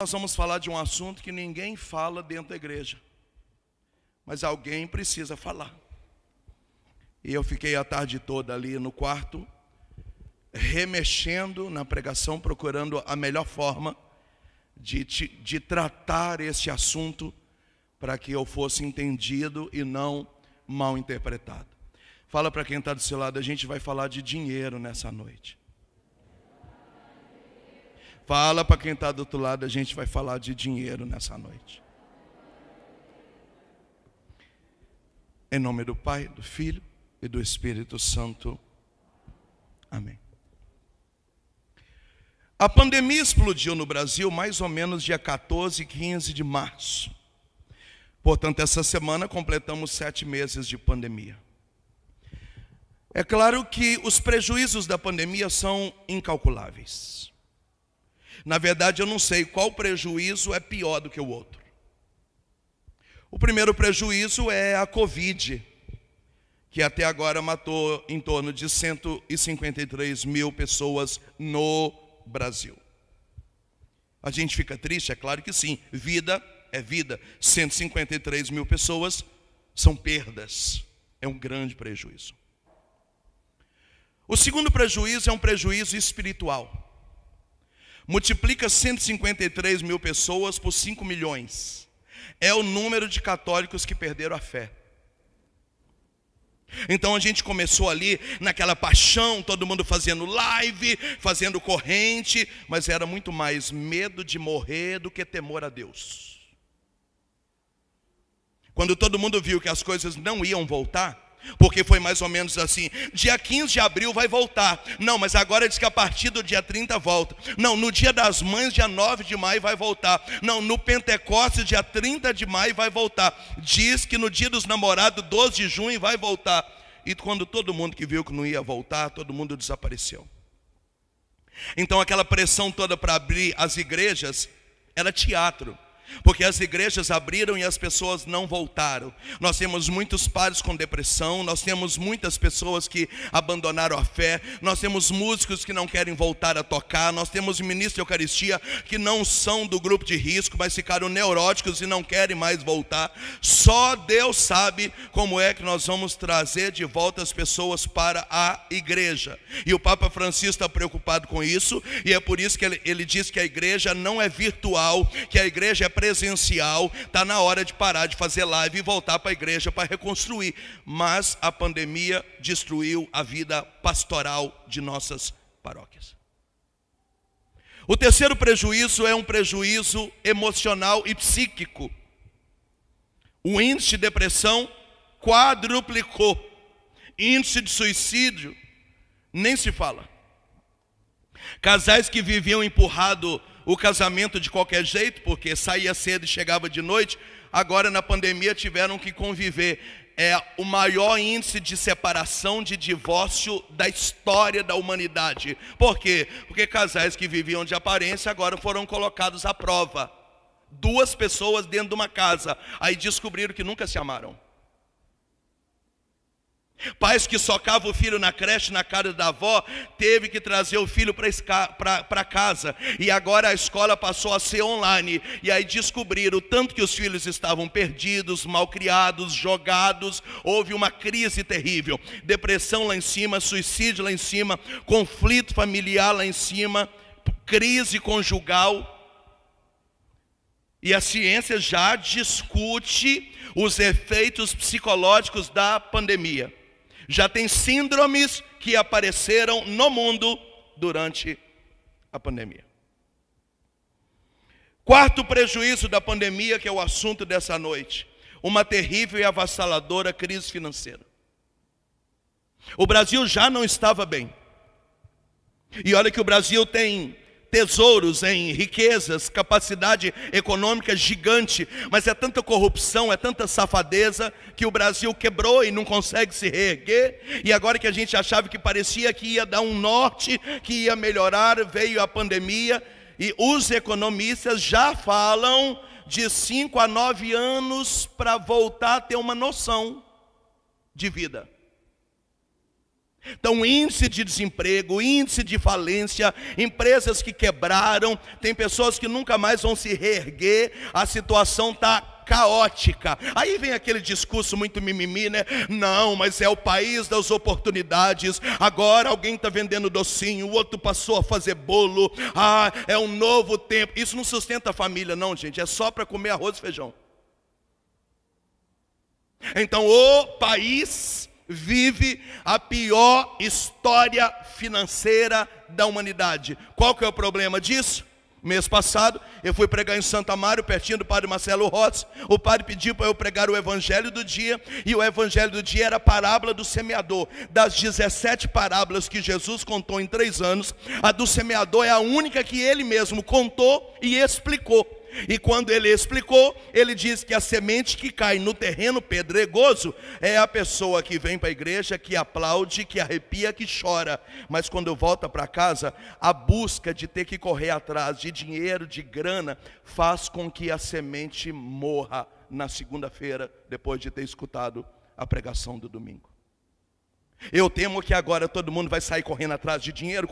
Nós vamos falar de um assunto que ninguém fala dentro da igreja, mas alguém precisa falar. E eu fiquei a tarde toda ali no quarto, remexendo na pregação, procurando a melhor forma de tratar esse assunto para que eu fosse entendido e não mal interpretado. Fala para quem está do seu lado, a gente vai falar de dinheiro nessa noite. Fala para quem está do outro lado, a gente vai falar de dinheiro nessa noite. Em nome do Pai, do Filho e do Espírito Santo. Amém. A pandemia explodiu no Brasil mais ou menos dia 14 e 15 de março. Portanto, essa semana completamos 7 meses de pandemia. É claro que os prejuízos da pandemia são incalculáveis. Na verdade, eu não sei qual prejuízo é pior do que o outro. O primeiro prejuízo é a Covid, que até agora matou em torno de 153 mil pessoas no Brasil. A gente fica triste? É claro que sim. Vida é vida. 153 mil pessoas são perdas. É um grande prejuízo. O segundo prejuízo é um prejuízo espiritual. Multiplica 153 mil pessoas por 5 milhões. É o número de católicos que perderam a fé. Então a gente começou ali naquela paixão, todo mundo fazendo live, fazendo corrente, mas era muito mais medo de morrer do que temor a Deus. Quando todo mundo viu que as coisas não iam voltar, porque foi mais ou menos assim, dia 15 de abril vai voltar. Não, mas agora diz que a partir do dia 30 volta. Não, no dia das mães, dia 9 de maio vai voltar. Não, no Pentecostes, dia 30 de maio vai voltar. Diz que no dia dos namorados, 12 de junho vai voltar. E quando todo mundo que viu que não ia voltar, todo mundo desapareceu. Então aquela pressão toda para abrir as igrejas era teatro. Porque as igrejas abriram e as pessoas não voltaram. Nós temos muitos padres com depressão, nós temos muitas pessoas que abandonaram a fé, nós temos músicos que não querem voltar a tocar, nós temos ministros de Eucaristia que não são do grupo de risco, mas ficaram neuróticos e não querem mais voltar. Só Deus sabe como é que nós vamos trazer de volta as pessoas para a igreja. E o Papa Francisco está preocupado com isso, e é por isso que ele diz que a igreja não é virtual, que a igreja é presencial. Está na hora de parar de fazer live e voltar para a igreja para reconstruir. Mas a pandemia destruiu a vida pastoral de nossas paróquias. O terceiro prejuízo é um prejuízo emocional e psíquico. O índice de depressão quadruplicou. Índice de suicídio nem se fala. Casais que viviam empurrado o casamento de qualquer jeito, porque saía cedo e chegava de noite, agora na pandemia tiveram que conviver. É o maior índice de separação, de divórcio da história da humanidade. Por quê? Porque casais que viviam de aparência agora foram colocados à prova. 2 pessoas dentro de uma casa, aí descobriram que nunca se amaram. Pais que socavam o filho na creche, na casa da avó, teve que trazer o filho para casa. E agora a escola passou a ser online. E aí descobriram o tanto que os filhos estavam perdidos, malcriados, jogados. Houve uma crise terrível. Depressão lá em cima, suicídio lá em cima, conflito familiar lá em cima, crise conjugal. E a ciência já discute os efeitos psicológicos da pandemia. Já tem síndromes que apareceram no mundo durante a pandemia. Quarto prejuízo da pandemia, que é o assunto dessa noite: uma terrível e avassaladora crise financeira. O Brasil já não estava bem. E olha que o Brasil tem tesouros em riquezas, capacidade econômica gigante, mas é tanta corrupção, é tanta safadeza, que o Brasil quebrou e não consegue se reerguer. E agora que a gente achava que parecia que ia dar um norte, que ia melhorar, veio a pandemia, e os economistas já falam de 5 a 9 anos para voltar a ter uma noção de vida. Então, índice de desemprego, índice de falência, empresas que quebraram, tem pessoas que nunca mais vão se reerguer, a situação está caótica. Aí vem aquele discurso muito mimimi, né? Não, mas é o país das oportunidades. Agora alguém está vendendo docinho, o outro passou a fazer bolo. Ah, é um novo tempo. Isso não sustenta a família, não, gente. É só para comer arroz e feijão. Então, o país vive a pior história financeira da humanidade. Qual que é o problema disso? Mês passado, eu fui pregar em Santo Amaro, pertinho do padre Marcelo Rossi. O padre pediu para eu pregar o evangelho do dia, e o evangelho do dia era a parábola do semeador. Das 17 parábolas que Jesus contou em 3 anos, a do semeador é a única que ele mesmo contou e explicou. E quando ele explicou, ele diz que a semente que cai no terreno pedregoso é a pessoa que vem para a igreja, que aplaude, que arrepia, que chora. Mas quando volta para casa, a busca de ter que correr atrás de dinheiro, de grana, faz com que a semente morra na segunda-feira, depois de ter escutado a pregação do domingo. Eu temo que agora todo mundo vai sair correndo atrás de dinheiro,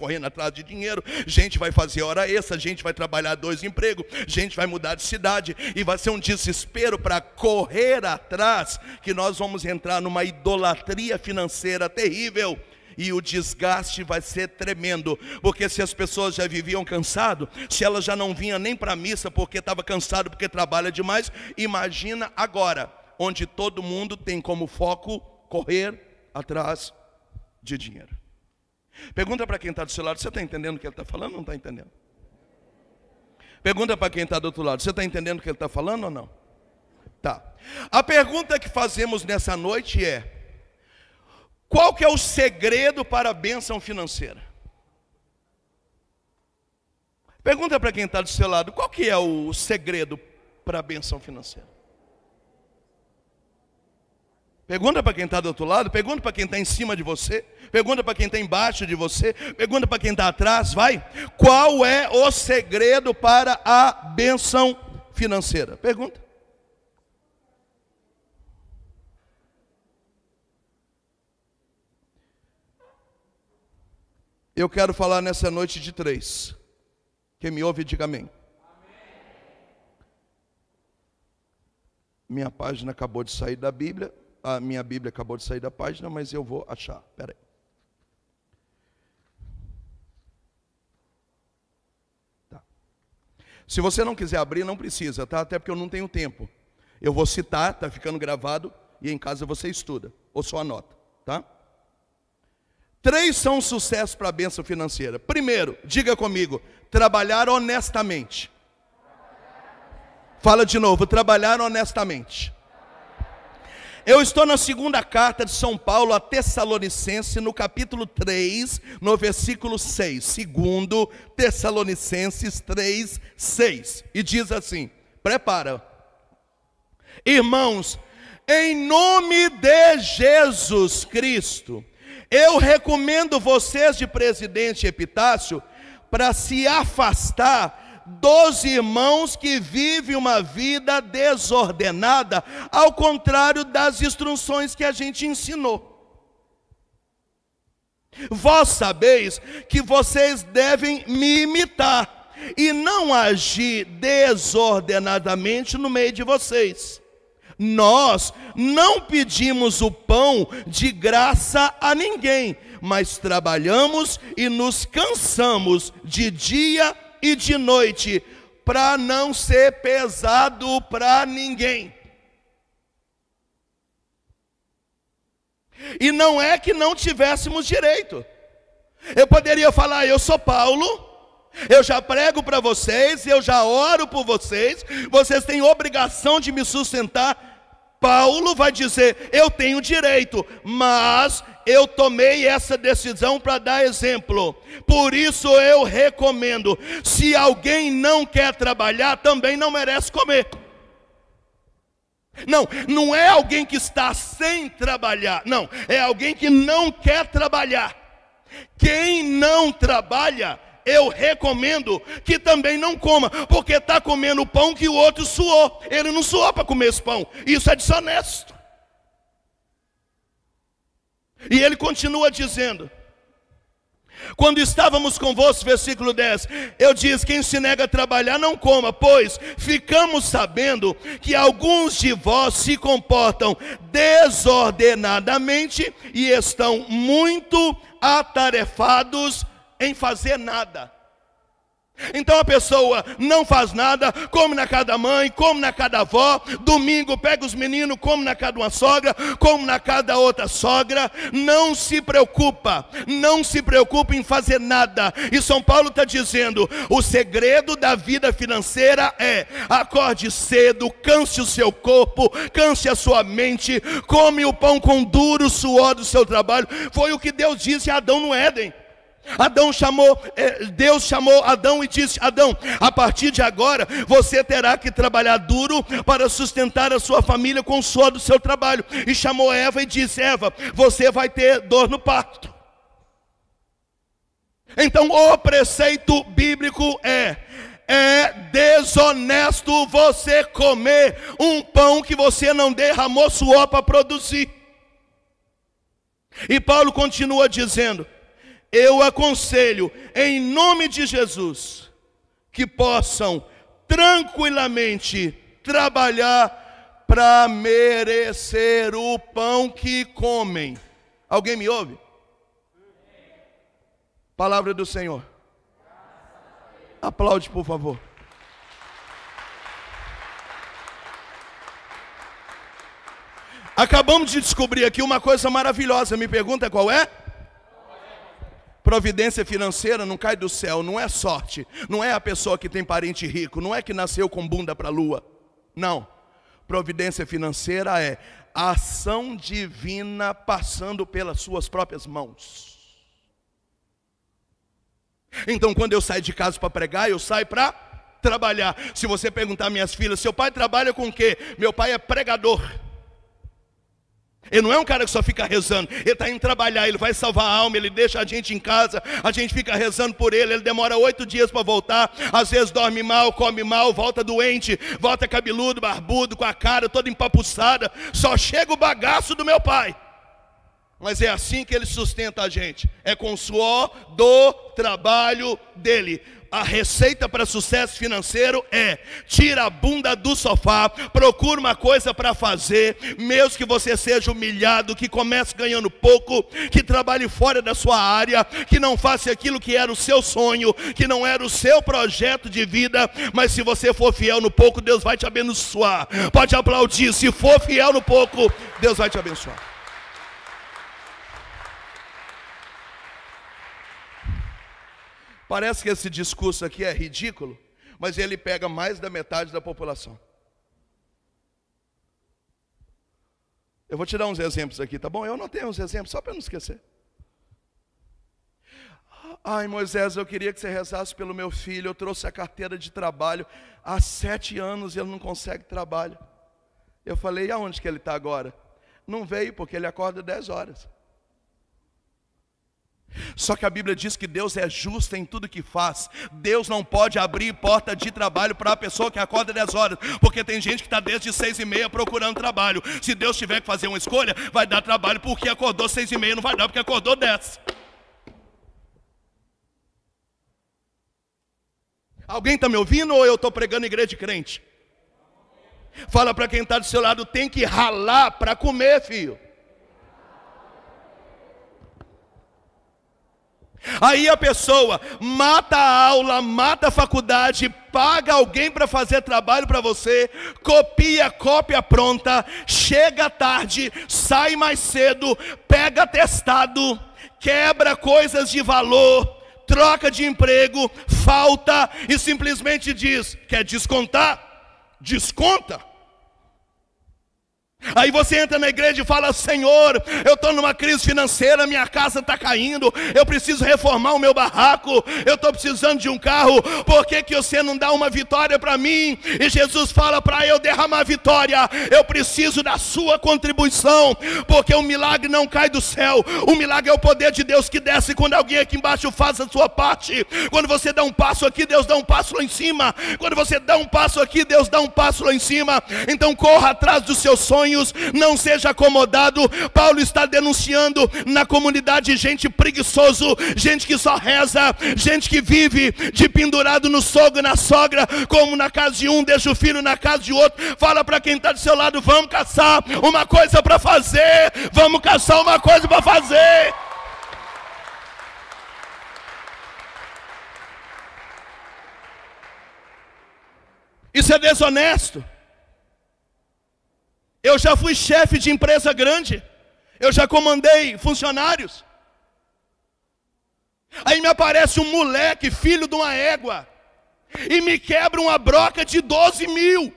gente vai fazer hora extra, gente vai trabalhar 2 empregos, gente vai mudar de cidade, e vai ser um desespero para correr atrás, que nós vamos entrar numa idolatria financeira terrível, e o desgaste vai ser tremendo, porque se as pessoas já viviam cansado, se elas já não vinham nem para a missa porque estava cansado, porque trabalha demais, imagina agora, onde todo mundo tem como foco correr atrás de dinheiro. Pergunta para quem está do seu lado: você está entendendo o que ele está falando ou não está entendendo? Pergunta para quem está do outro lado: você está entendendo o que ele está falando ou não? Tá. A pergunta que fazemos nessa noite é: qual que é o segredo para a bênção financeira? Pergunta para quem está do seu lado: qual que é o segredo para a bênção financeira? Pergunta para quem está do outro lado, pergunta para quem está em cima de você, pergunta para quem está embaixo de você, pergunta para quem está atrás, vai. Qual é o segredo para a bênção financeira? Pergunta. Eu quero falar nessa noite de 3. Quem me ouve, diga amém. Minha página acabou de sair da Bíblia. A minha Bíblia acabou de sair da página, mas eu vou achar. Espera aí. Tá. Se você não quiser abrir, não precisa, tá? Até porque eu não tenho tempo. Eu vou citar, tá ficando gravado, e em casa você estuda, ou só anota, tá? 3 são um sucesso para a bênção financeira. Primeiro, diga comigo: trabalhar honestamente. Fala de novo: trabalhar honestamente. Eu estou na 2ª carta de São Paulo a Tessalonicenses, no capítulo 3, no versículo 6. 2 Tessalonicenses 3, 6. E diz assim, prepara: irmãos, em nome de Jesus Cristo, eu recomendo vocês, de presidente Epitácio, para se afastar dos irmãos que vivem uma vida desordenada, ao contrário das instruções que a gente ensinou. Vós sabeis que vocês devem me imitar e não agir desordenadamente no meio de vocês. Nós não pedimos o pão de graça a ninguém, mas trabalhamos e nos cansamos de dia e de noite, para não ser pesado para ninguém. E não é que não tivéssemos direito. Eu poderia falar: eu sou Paulo, eu já prego para vocês, eu já oro por vocês, vocês têm obrigação de me sustentar. Paulo vai dizer: eu tenho direito, mas eu tomei essa decisão para dar exemplo. Por isso eu recomendo: se alguém não quer trabalhar, também não merece comer. Não é alguém que está sem trabalhar, não, é alguém que não quer trabalhar. Quem não trabalha, eu recomendo que também não coma, porque está comendo o pão que o outro suou. Ele não suou para comer esse pão, isso é desonesto. E ele continua dizendo: quando estávamos convosco, versículo 10, eu disse: quem se nega a trabalhar não coma, pois ficamos sabendo que alguns de vós se comportam desordenadamente e estão muito atarefados em fazer nada. Então a pessoa não faz nada, come na casa da mãe, come na casa da avó, domingo pega os meninos, come na casa de uma sogra, come na casa da outra sogra, não se preocupa em fazer nada. E São Paulo está dizendo: o segredo da vida financeira é: acorde cedo, canse o seu corpo, canse a sua mente, come o pão com duro suor do seu trabalho. Foi o que Deus disse a Adão no Éden. Deus chamou Adão e disse: Adão, a partir de agora você terá que trabalhar duro para sustentar a sua família com o suor do seu trabalho. E chamou Eva e disse: Eva, você vai ter dor no parto. Então o preceito bíblico é desonesto você comer um pão que você não derramou suor para produzir. E Paulo continua dizendo: eu aconselho, em nome de Jesus, que possam tranquilamente trabalhar para merecer o pão que comem. Alguém me ouve? Palavra do Senhor. Aplaude, por favor. Acabamos de descobrir aqui uma coisa maravilhosa. Me pergunta qual é? Providência financeira não cai do céu, não é sorte, não é a pessoa que tem parente rico, não é que nasceu com bunda para a lua. Não. Providência financeira é ação divina passando pelas suas próprias mãos. Então, quando eu saio de casa para pregar, eu saio para trabalhar. Se você perguntar às minhas filhas: seu pai trabalha com o quê? Meu pai é pregador. Ele não é um cara que só fica rezando, ele está indo trabalhar, ele vai salvar a alma, ele deixa a gente em casa, a gente fica rezando por ele, ele demora 8 dias para voltar, às vezes dorme mal, come mal, volta doente, volta cabeludo, barbudo, com a cara toda empapuçada, só chega o bagaço do meu pai. Mas é assim que ele sustenta a gente, é com o suor do trabalho dele. A receita para sucesso financeiro é: tira a bunda do sofá, procura uma coisa para fazer, mesmo que você seja humilhado, que comece ganhando pouco, que trabalhe fora da sua área, que não faça aquilo que era o seu sonho, que não era o seu projeto de vida, mas se você for fiel no pouco, Deus vai te abençoar. Pode aplaudir: se for fiel no pouco, Deus vai te abençoar. Parece que esse discurso aqui é ridículo, mas ele pega mais da metade da população. Eu vou te dar uns exemplos aqui, tá bom? Eu anotei uns exemplos só para não esquecer. Ai, Moisés, eu queria que você rezasse pelo meu filho. Eu trouxe a carteira de trabalho há 7 anos e ele não consegue trabalho. Eu falei: e aonde que ele está agora? Não veio, porque ele acorda 10 horas. Só que a Bíblia diz que Deus é justo em tudo que faz. Deus não pode abrir porta de trabalho para a pessoa que acorda 10 horas, porque tem gente que está desde 6h30 procurando trabalho. Se Deus tiver que fazer uma escolha, vai dar trabalho porque acordou 6h30, não vai dar porque acordou 10. Alguém está me ouvindo ou eu estou pregando igreja de crente? Fala para quem está do seu lado: tem que ralar para comer, filho. Aí a pessoa mata a aula, mata a faculdade, paga alguém para fazer trabalho para você, copia cópia pronta, chega tarde, sai mais cedo, pega atestado, quebra coisas de valor, troca de emprego, falta e simplesmente diz: quer descontar? Desconta. Aí você entra na igreja e fala: Senhor, eu estou numa crise financeira, minha casa está caindo, eu preciso reformar o meu barraco, eu estou precisando de um carro, por que que você não dá uma vitória para mim? E Jesus fala: para eu derramar vitória, eu preciso da sua contribuição, porque o milagre não cai do céu, o milagre é o poder de Deus que desce quando alguém aqui embaixo faz a sua parte. Quando você dá um passo aqui, Deus dá um passo lá em cima, quando você dá um passo aqui, Deus dá um passo lá em cima. Então corra atrás do seu sonho, sonhos, não seja acomodado. Paulo está denunciando na comunidade gente preguiçoso, gente que só reza, gente que vive de pendurado no sogro e na sogra, como na casa de um, deixa o filho na casa de outro. Fala para quem está do seu lado: vamos caçar uma coisa para fazer, vamos caçar uma coisa para fazer. Isso é desonesto. Eu já fui chefe de empresa grande, eu já comandei funcionários. Aí me aparece um moleque, filho de uma égua, e me quebra uma broca de 12 mil.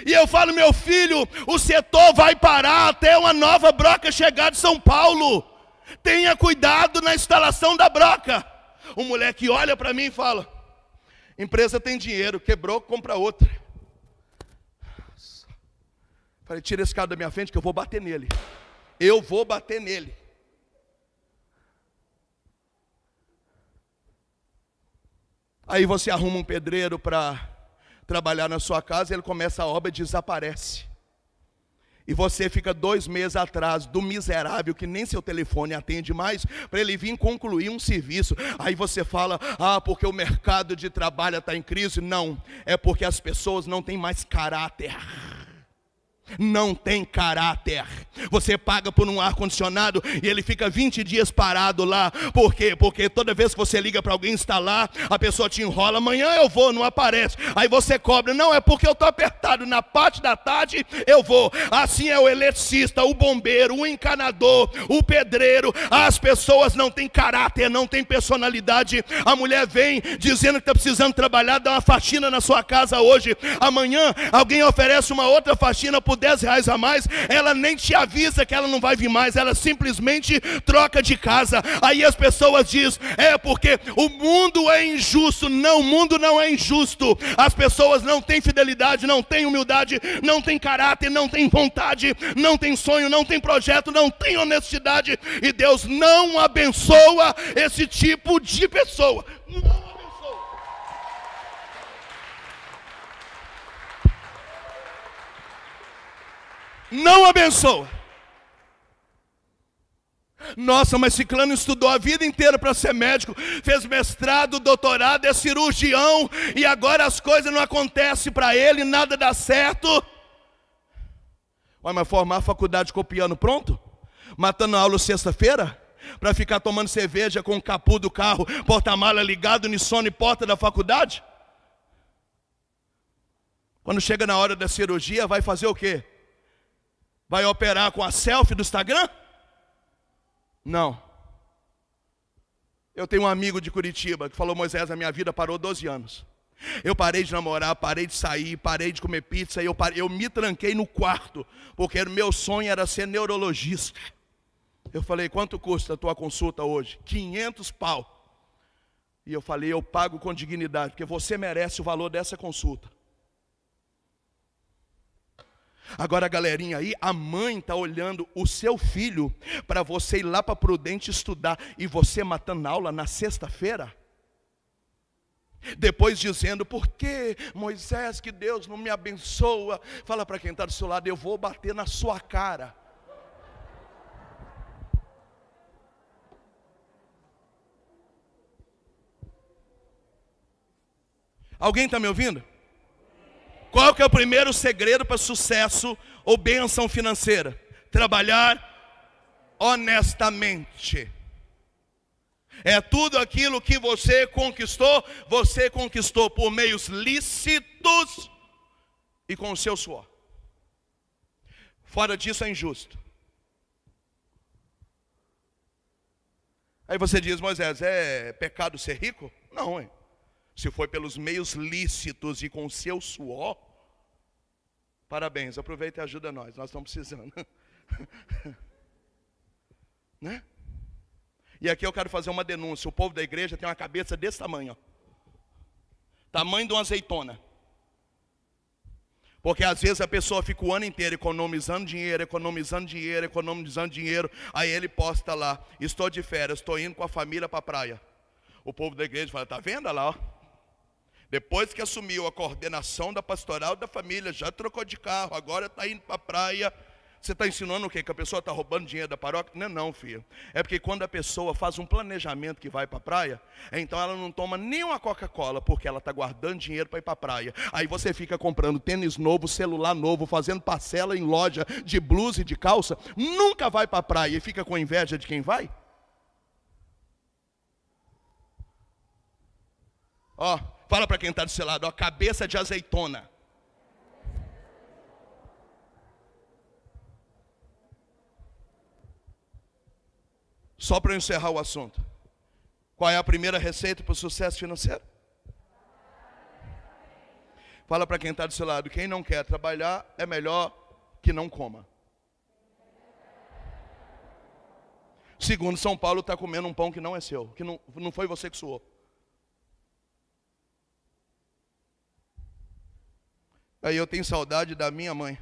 E eu falo: meu filho, o setor vai parar até uma nova broca chegar de São Paulo. Tenha cuidado na instalação da broca. O moleque olha para mim e fala: empresa tem dinheiro, quebrou, compra outra. Falei: tira esse cara da minha frente que eu vou bater nele. Eu vou bater nele. Aí você arruma um pedreiro para trabalhar na sua casa, ele começa a obra e desaparece. E você fica 2 meses atrás do miserável que nem seu telefone atende mais, para ele vir concluir um serviço. Aí você fala: ah, porque o mercado de trabalho está em crise. Não, é porque as pessoas não têm mais caráter. Não tem caráter. Você paga por um ar-condicionado e ele fica 20 dias parado lá. Por quê? Porque toda vez que você liga para alguém instalar, a pessoa te enrola: amanhã eu vou, não aparece. Aí você cobra: não, é porque eu estou apertado, na parte da tarde eu vou. Assim é o eletricista, o bombeiro, o encanador, o pedreiro. As pessoas não têm caráter, não têm personalidade. A mulher vem dizendo que está precisando trabalhar, dá uma faxina na sua casa hoje. Amanhã alguém oferece uma outra faxina por R$10 a mais, ela nem te avisa que ela não vai vir mais, ela simplesmente troca de casa. Aí as pessoas dizem: é porque o mundo é injusto. Não, o mundo não é injusto. As pessoas não têm fidelidade, não têm humildade, não têm caráter, não têm vontade, não têm sonho, não têm projeto, não têm honestidade. E Deus não abençoa esse tipo de pessoa. Não. Não abençoa. Nossa, mas ciclano estudou a vida inteira para ser médico, fez mestrado, doutorado, é cirurgião, e agora as coisas não acontecem para ele, nada dá certo. Vai, mas formar a faculdade copiando pronto? Matando a aula sexta-feira? Para ficar tomando cerveja com o capô do carro, porta-mala ligado, unissono e porta da faculdade? Quando chega na hora da cirurgia, vai fazer o quê? Vai operar com a selfie do Instagram? Não. Eu tenho um amigo de Curitiba que falou: Moisés, a minha vida parou 12 anos. Eu parei de namorar, parei de sair, parei de comer pizza, eu me tranquei no quarto, porque o meu sonho era ser neurologista. Eu falei: quanto custa a tua consulta hoje? 500 pau. E eu falei: eu pago com dignidade, porque você merece o valor dessa consulta. Agora, galerinha aí, a mãe está olhando o seu filho para você ir lá para Prudente estudar, e você matando aula na sexta-feira. Depois dizendo: por que, Moisés, que Deus não me abençoa? Fala para quem está do seu lado: eu vou bater na sua cara. Alguém está me ouvindo? Qual que é o primeiro segredo para sucesso ou bênção financeira? Trabalhar honestamente. É tudo aquilo que você conquistou por meios lícitos e com o seu suor. Fora disso é injusto. Aí você diz: Moisés, é pecado ser rico? Não, hein? Se foi pelos meios lícitos e com o seu suor, parabéns, aproveita e ajuda nós estamos precisando. Né? E aqui eu quero fazer uma denúncia: o povo da igreja tem uma cabeça desse tamanho, ó. Tamanho de uma azeitona. Porque às vezes a pessoa fica o ano inteiro economizando dinheiro, aí ele posta lá: estou de férias, estou indo com a família para a praia. O povo da igreja fala: está vendo lá, ó? Depois que assumiu a coordenação da pastoral da família, já trocou de carro, agora está indo para a praia. Você está ensinando o quê? Que a pessoa está roubando dinheiro da paróquia? Não, não, filho. É porque quando a pessoa faz um planejamento que vai para a praia, então ela não toma nenhuma Coca-Cola, porque ela está guardando dinheiro para ir para a praia. Aí você fica comprando tênis novo, celular novo, fazendo parcela em loja de blusa e de calça, nunca vai para a praia e fica com inveja de quem vai? Ó, fala para quem está do seu lado, ó, cabeça de azeitona. Só para eu encerrar o assunto. Qual é a primeira receita para o sucesso financeiro? Fala para quem está do seu lado, quem não quer trabalhar, é melhor que não coma. Segundo, São Paulo está comendo um pão que não é seu, que não foi você que suou. Aí eu tenho saudade da minha mãe,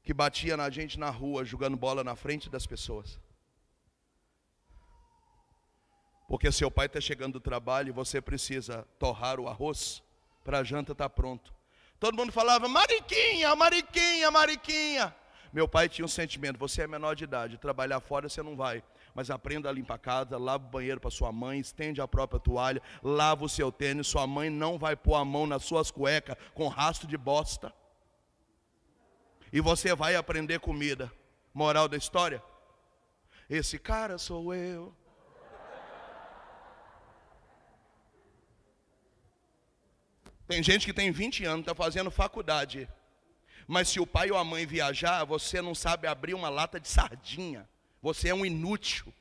que batia na gente na rua, jogando bola na frente das pessoas. Porque seu pai está chegando do trabalho e você precisa torrar o arroz para a janta estar pronto. Todo mundo falava, Mariquinha, Mariquinha, Mariquinha. Meu pai tinha um sentimento, você é menor de idade, trabalhar fora você não vai. Mas aprenda a limpar a casa, lava o banheiro para sua mãe, estende a própria toalha, lava o seu tênis, sua mãe não vai pôr a mão nas suas cuecas com rastro de bosta. E você vai aprender comida. Moral da história? Esse cara sou eu. Tem gente que tem 20 anos, está fazendo faculdade. Mas se o pai ou a mãe viajar, você não sabe abrir uma lata de sardinha. Você é um inútil.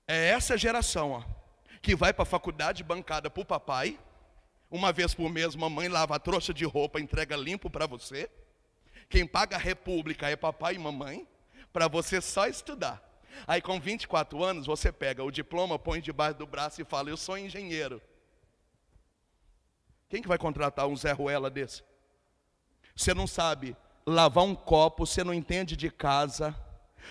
É essa geração, ó, que vai para a faculdade bancada por papai. Uma vez por mês, mamãe lava a trouxa de roupa, entrega limpo para você. Quem paga a república é papai e mamãe, para você só estudar. Aí com 24 anos, você pega o diploma, põe debaixo do braço e fala, eu sou engenheiro. Quem que vai contratar um Zé Ruela desse? Você não sabe lavar um copo, você não entende de casa.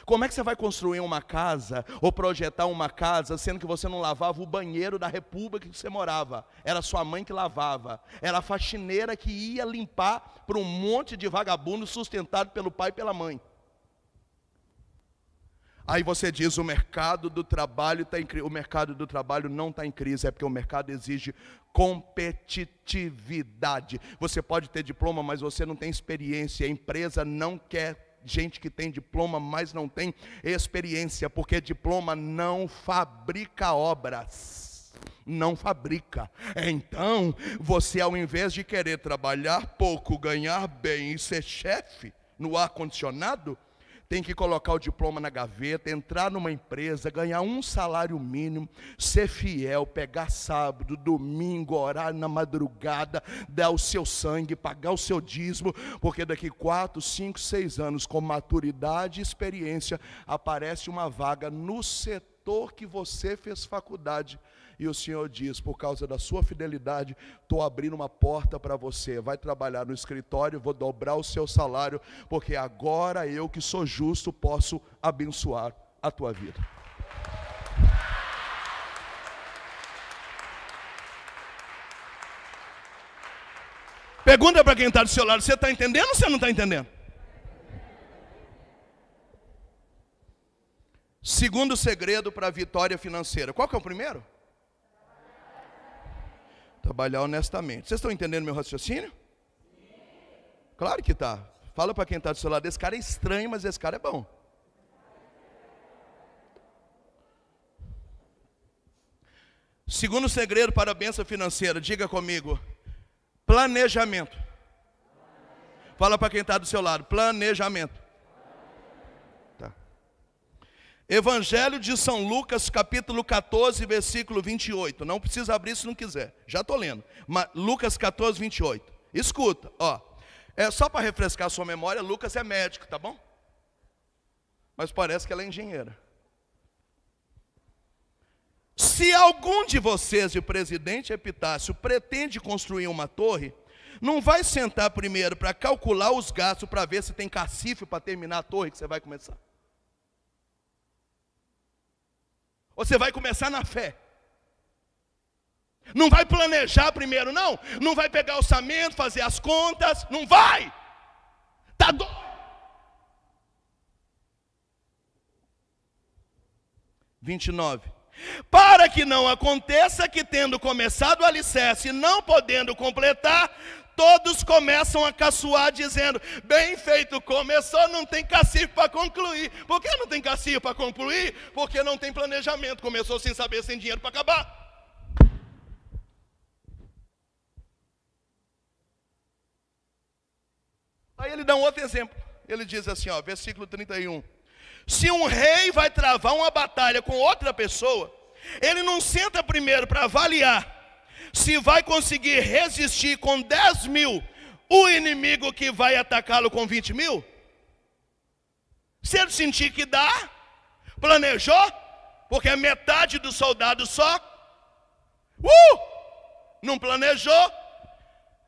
Como é que você vai construir uma casa ou projetar uma casa, sendo que você não lavava o banheiro da república que você morava? Era sua mãe que lavava. Era a faxineira que ia limpar para um monte de vagabundo sustentado pelo pai e pela mãe. Aí você diz, o mercado do trabalho está em crise. O mercado do trabalho não está em crise, é porque o mercado exige competitividade. Você pode ter diploma, mas você não tem experiência. A empresa não quer gente que tem diploma, mas não tem experiência, porque diploma não fabrica obras. Não fabrica. Então, você ao invés de querer trabalhar pouco, ganhar bem e ser chefe no ar-condicionado, tem que colocar o diploma na gaveta, entrar numa empresa, ganhar um salário mínimo, ser fiel, pegar sábado, domingo, orar na madrugada, dar o seu sangue, pagar o seu dízimo, porque daqui 4, 5, 6 anos, com maturidade e experiência, aparece uma vaga no setor que você fez faculdade. E o Senhor diz, por causa da sua fidelidade, estou abrindo uma porta para você. Vai trabalhar no escritório, vou dobrar o seu salário, porque agora eu que sou justo posso abençoar a tua vida. Pergunta para quem está do seu lado, você está entendendo ou você não está entendendo? Segundo segredo para a vitória financeira. Qual que é o primeiro? Trabalhar honestamente. Vocês estão entendendo meu raciocínio? Sim. Claro que está. Fala para quem está do seu lado, esse cara é estranho, mas esse cara é bom. Segundo segredo para a bênção financeira, diga comigo, planejamento. Fala para quem está do seu lado, planejamento. Evangelho de São Lucas, capítulo 14, versículo 28. Não precisa abrir se não quiser. Já estou lendo. Mas Lucas 14, 28. Escuta, ó. É só para refrescar a sua memória, Lucas é médico, tá bom? Mas parece que ela é engenheira. Se algum de vocês, o presidente Epitácio, pretende construir uma torre, não vai sentar primeiro para calcular os gastos para ver se tem cacife para terminar a torre que você vai começar? Você vai começar na fé. Não vai planejar primeiro, não. Não vai pegar orçamento, fazer as contas. Não vai. Está doido. 29. Para que não aconteça que, tendo começado o alicerce e não podendo completar, todos começam a caçoar dizendo: bem feito, começou, não tem cacife para concluir. Por que não tem cacife para concluir? Porque não tem planejamento. Começou sem saber, sem dinheiro para acabar. Aí ele dá um outro exemplo. Ele diz assim, ó, versículo 31. Se um rei vai travar uma batalha com outra pessoa, ele não senta primeiro para avaliar se vai conseguir resistir com 10 mil o inimigo que vai atacá-lo com 20 mil? Se ele sentir que dá, planejou, porque é metade do soldado só, não planejou,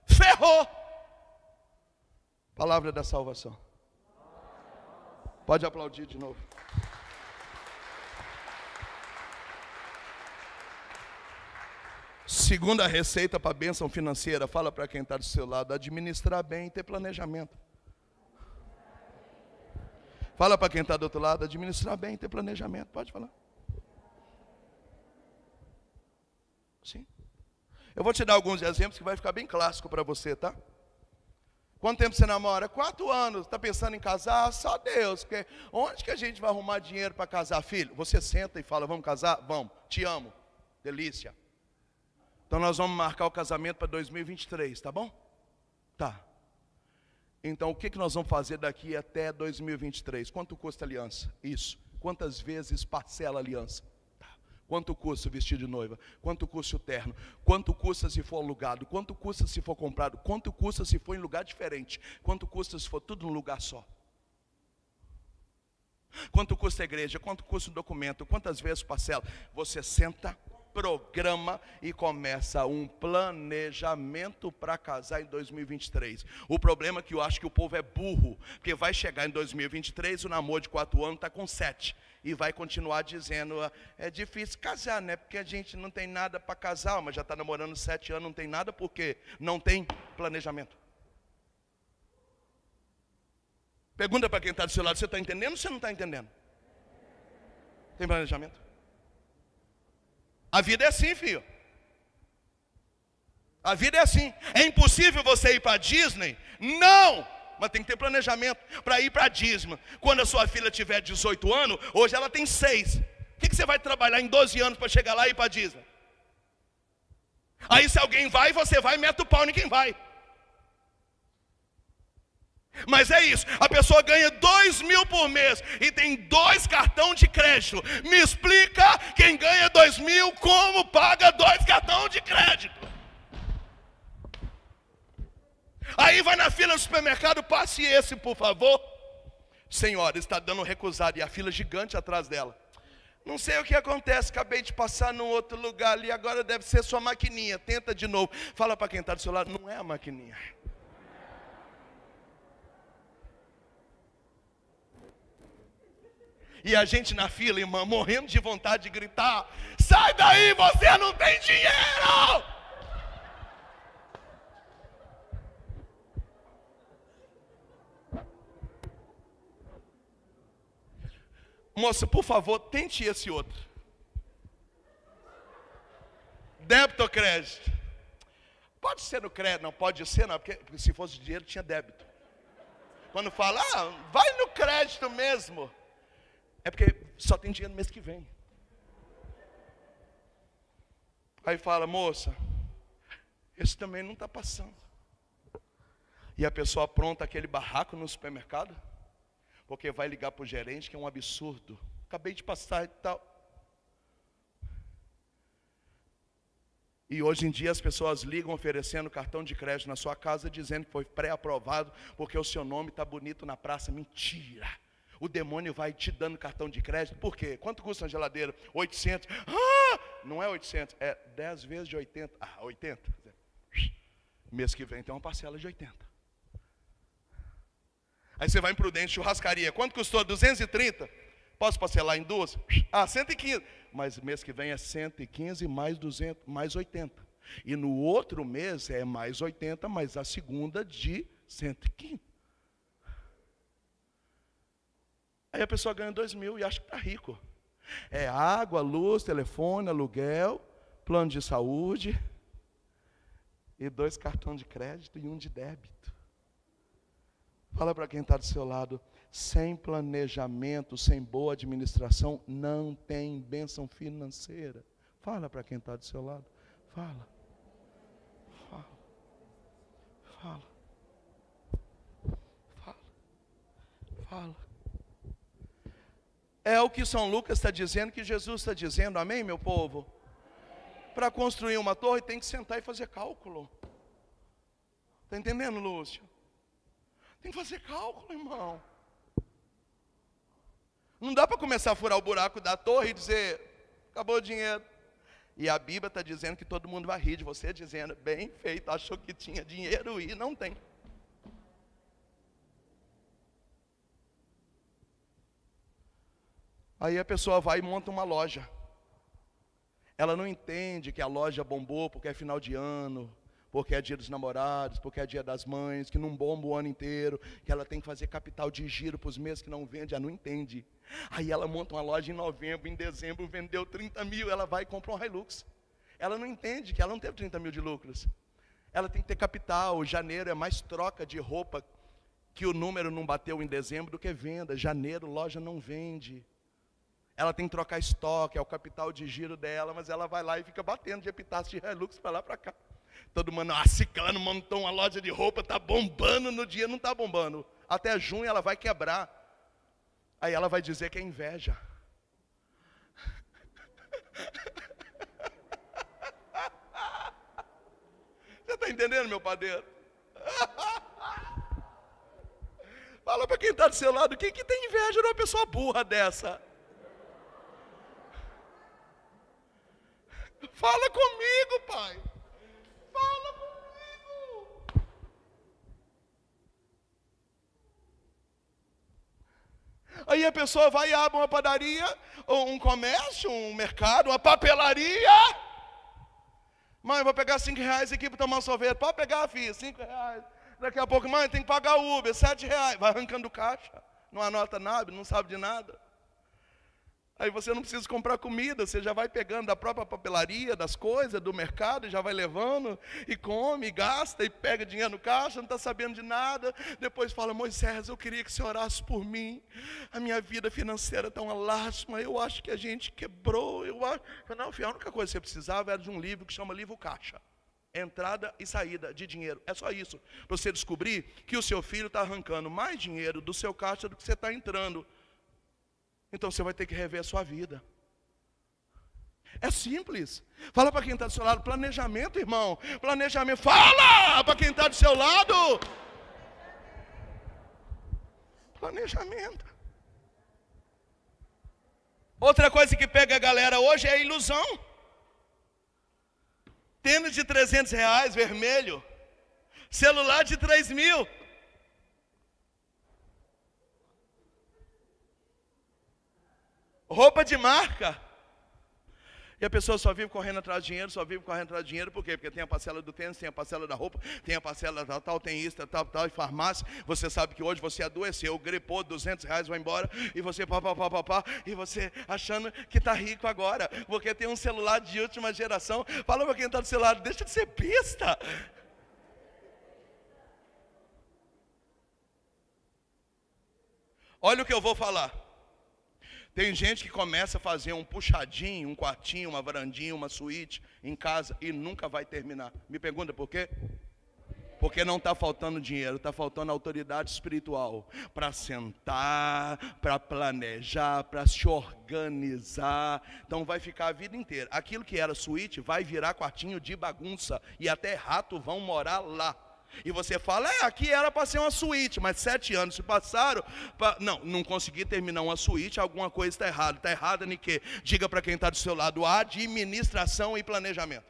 ferrou. Palavra da salvação. Pode aplaudir de novo. Segunda receita para a bênção financeira. Fala para quem está do seu lado: administrar bem e ter planejamento. Fala para quem está do outro lado: administrar bem e ter planejamento. Pode falar. Sim. Eu vou te dar alguns exemplos que vai ficar bem clássico para você, tá? Quanto tempo você namora? 4 anos. Está pensando em casar? Só Deus. Porque onde que a gente vai arrumar dinheiro para casar, filho? Você senta e fala: vamos casar? Vamos. Te amo. Delícia. Então nós vamos marcar o casamento para 2023, tá bom? Tá. Então o que nós vamos fazer daqui até 2023? Quanto custa a aliança? Isso. Quantas vezes parcela a aliança? Quanto custa o vestido de noiva? Quanto custa o terno? Quanto custa se for alugado? Quanto custa se for comprado? Quanto custa se for em lugar diferente? Quanto custa se for tudo num lugar só? Quanto custa a igreja? Quanto custa o documento? Quantas vezes parcela? Você senta, programa e começa um planejamento para casar em 2023. O problema é que eu acho que o povo é burro, porque vai chegar em 2023, o namoro de 4 anos está com 7. E vai continuar dizendo: é difícil casar, né? Porque a gente não tem nada para casar, mas já está namorando 7 anos, não tem nada porque não tem planejamento. Pergunta para quem está do seu lado: você está entendendo ou você não está entendendo? Tem planejamento? A vida é assim, filho. A vida é assim. É impossível você ir para a Disney? Não! Mas tem que ter planejamento para ir para a Disney. Quando a sua filha tiver 18 anos, hoje ela tem 6. O que você vai trabalhar em 12 anos para chegar lá e ir para a Disney? Aí se alguém vai, você vai e mete o pau em quem vai. Mas é isso, a pessoa ganha 2 mil por mês e tem 2 cartões de crédito. Me explica, quem ganha 2 mil, como paga 2 cartões de crédito? Aí vai na fila do supermercado: passe esse, por favor. Senhora, está dando recusado e a fila gigante atrás dela. Não sei o que acontece, acabei de passar num outro lugar ali, agora deve ser sua maquininha. Tenta de novo. Fala para quem está do seu lado: não é a maquininha. E a gente na fila, irmã, morrendo de vontade de gritar: sai daí, você não tem dinheiro! Moça, por favor, tente esse outro. Débito ou crédito? Pode ser no crédito, não pode ser não, porque se fosse dinheiro tinha débito. Quando fala: vai no crédito mesmo. É porque só tem dinheiro no mês que vem. Aí fala: moça, esse também não está passando. E a pessoa apronta aquele barraco no supermercado, porque vai ligar para o gerente, que é um absurdo. Acabei de passar e tal. E hoje em dia as pessoas ligam oferecendo cartão de crédito na sua casa, dizendo que foi pré-aprovado, porque o seu nome está bonito na praça. Mentira! O demônio vai te dando cartão de crédito. Por quê? Quanto custa uma geladeira? 800. Não é 800, é 10 vezes de 80. 80. Mês que vem tem uma parcela de 80. Aí você vai em Prudente, churrascaria. Quanto custou? 230. Posso parcelar em duas? 115. Mas mês que vem é 115 mais 200, mais 80. E no outro mês é mais 80, mais a segunda de 115. Aí a pessoa ganha 2.000 e acha que está rico. É água, luz, telefone, aluguel, plano de saúde e 2 cartões de crédito e 1 de débito. Fala para quem está do seu lado, sem planejamento, sem boa administração, não tem bênção financeira. Fala para quem está do seu lado. Fala. Fala. Fala. Fala. Fala. É o que São Lucas está dizendo, que Jesus está dizendo, amém, meu povo? Para construir uma torre tem que sentar e fazer cálculo. Está entendendo, Lúcio? Tem que fazer cálculo, irmão. Não dá para começar a furar o buraco da torre e dizer, acabou o dinheiro. E a Bíblia está dizendo que todo mundo vai rir de você, dizendo, bem feito, achou que tinha dinheiro e não tem. Aí a pessoa vai e monta uma loja. Ela não entende que a loja bombou porque é final de ano, porque é dia dos namorados, porque é dia das mães, que não bomba o ano inteiro, que ela tem que fazer capital de giro para os meses que não vende, ela não entende. Aí ela monta uma loja em novembro, em dezembro, vendeu 30.000, ela vai e compra um Hilux. Ela não entende que ela não teve 30.000 de lucros. Ela tem que ter capital, janeiro é mais troca de roupa, que o número não bateu em dezembro do que venda. Janeiro, loja não vende. Ela tem que trocar estoque, é o capital de giro dela, mas ela vai lá e fica batendo de epitácio de Hilux para lá para cá. Todo mundo, ciclano montou uma loja de roupa, está bombando, no dia não está bombando. Até junho ela vai quebrar. Aí ela vai dizer que é inveja. Você está entendendo, meu padeiro? Fala para quem está do seu lado, quem que tem inveja de uma pessoa burra dessa? Fala comigo, pai. Fala comigo. Aí a pessoa vai e abre uma padaria, ou um comércio, um mercado, uma papelaria. Mãe, vou pegar R$5 aqui para tomar um sorvete. Pode pegar, filho, R$5. Daqui a pouco, mãe, tem que pagar o Uber, R$7. Vai arrancando caixa, não anota nada, não sabe de nada. Aí você não precisa comprar comida, você já vai pegando da própria papelaria, das coisas, do mercado, e já vai levando, e come, e gasta, e pega dinheiro no caixa, não está sabendo de nada. Depois fala, Moisés, eu queria que você orasse por mim. A minha vida financeira está uma lástima, eu acho que a gente quebrou. Não, filho, a única coisa que você precisava era de um livro que chama Livro Caixa. Entrada e saída de dinheiro. É só isso. Para você descobrir que o seu filho está arrancando mais dinheiro do seu caixa do que você está entrando. Então você vai ter que rever a sua vida. É simples. Fala para quem está do seu lado, planejamento, irmão. Planejamento. Fala para quem está do seu lado. Planejamento. Outra coisa que pega a galera hoje é a ilusão. Tênis de R$300, vermelho. Celular de 3.000. Roupa de marca. E a pessoa só vive correndo atrás de dinheiro, por quê? Porque tem a parcela do tênis, tem a parcela da roupa, tem a parcela tal, tem isso, tal, e farmácia. Você sabe que hoje você adoeceu, gripou, R$200, vai embora, e você e você achando que está rico agora, porque tem um celular de última geração. Fala para quem está do seu lado, deixa de ser besta. Olha o que eu vou falar. Tem gente que começa a fazer um puxadinho, um quartinho, uma varandinha, uma suíte em casa e nunca vai terminar. Me pergunta por quê? Porque não está faltando dinheiro, está faltando autoridade espiritual para sentar, para planejar, para se organizar. Então vai ficar a vida inteira. Aquilo que era suíte vai virar quartinho de bagunça e até rato vão morar lá. E você fala, aqui era para ser uma suíte, mas 7 anos se passaram, não consegui terminar uma suíte, alguma coisa está errada. Está errada em quê? Diga para quem está do seu lado, administração e planejamento.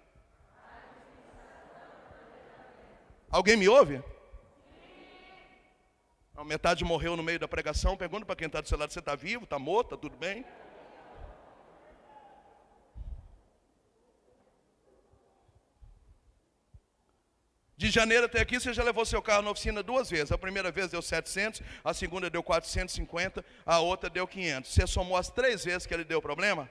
Alguém me ouve? A metade morreu no meio da pregação. Pergunta para quem está do seu lado, você está vivo, está morto, está tudo bem? De janeiro até aqui, você já levou seu carro na oficina 2 vezes. A primeira vez deu 700, a segunda deu 450, a outra deu 500. Você somou as 3 vezes que ele deu problema?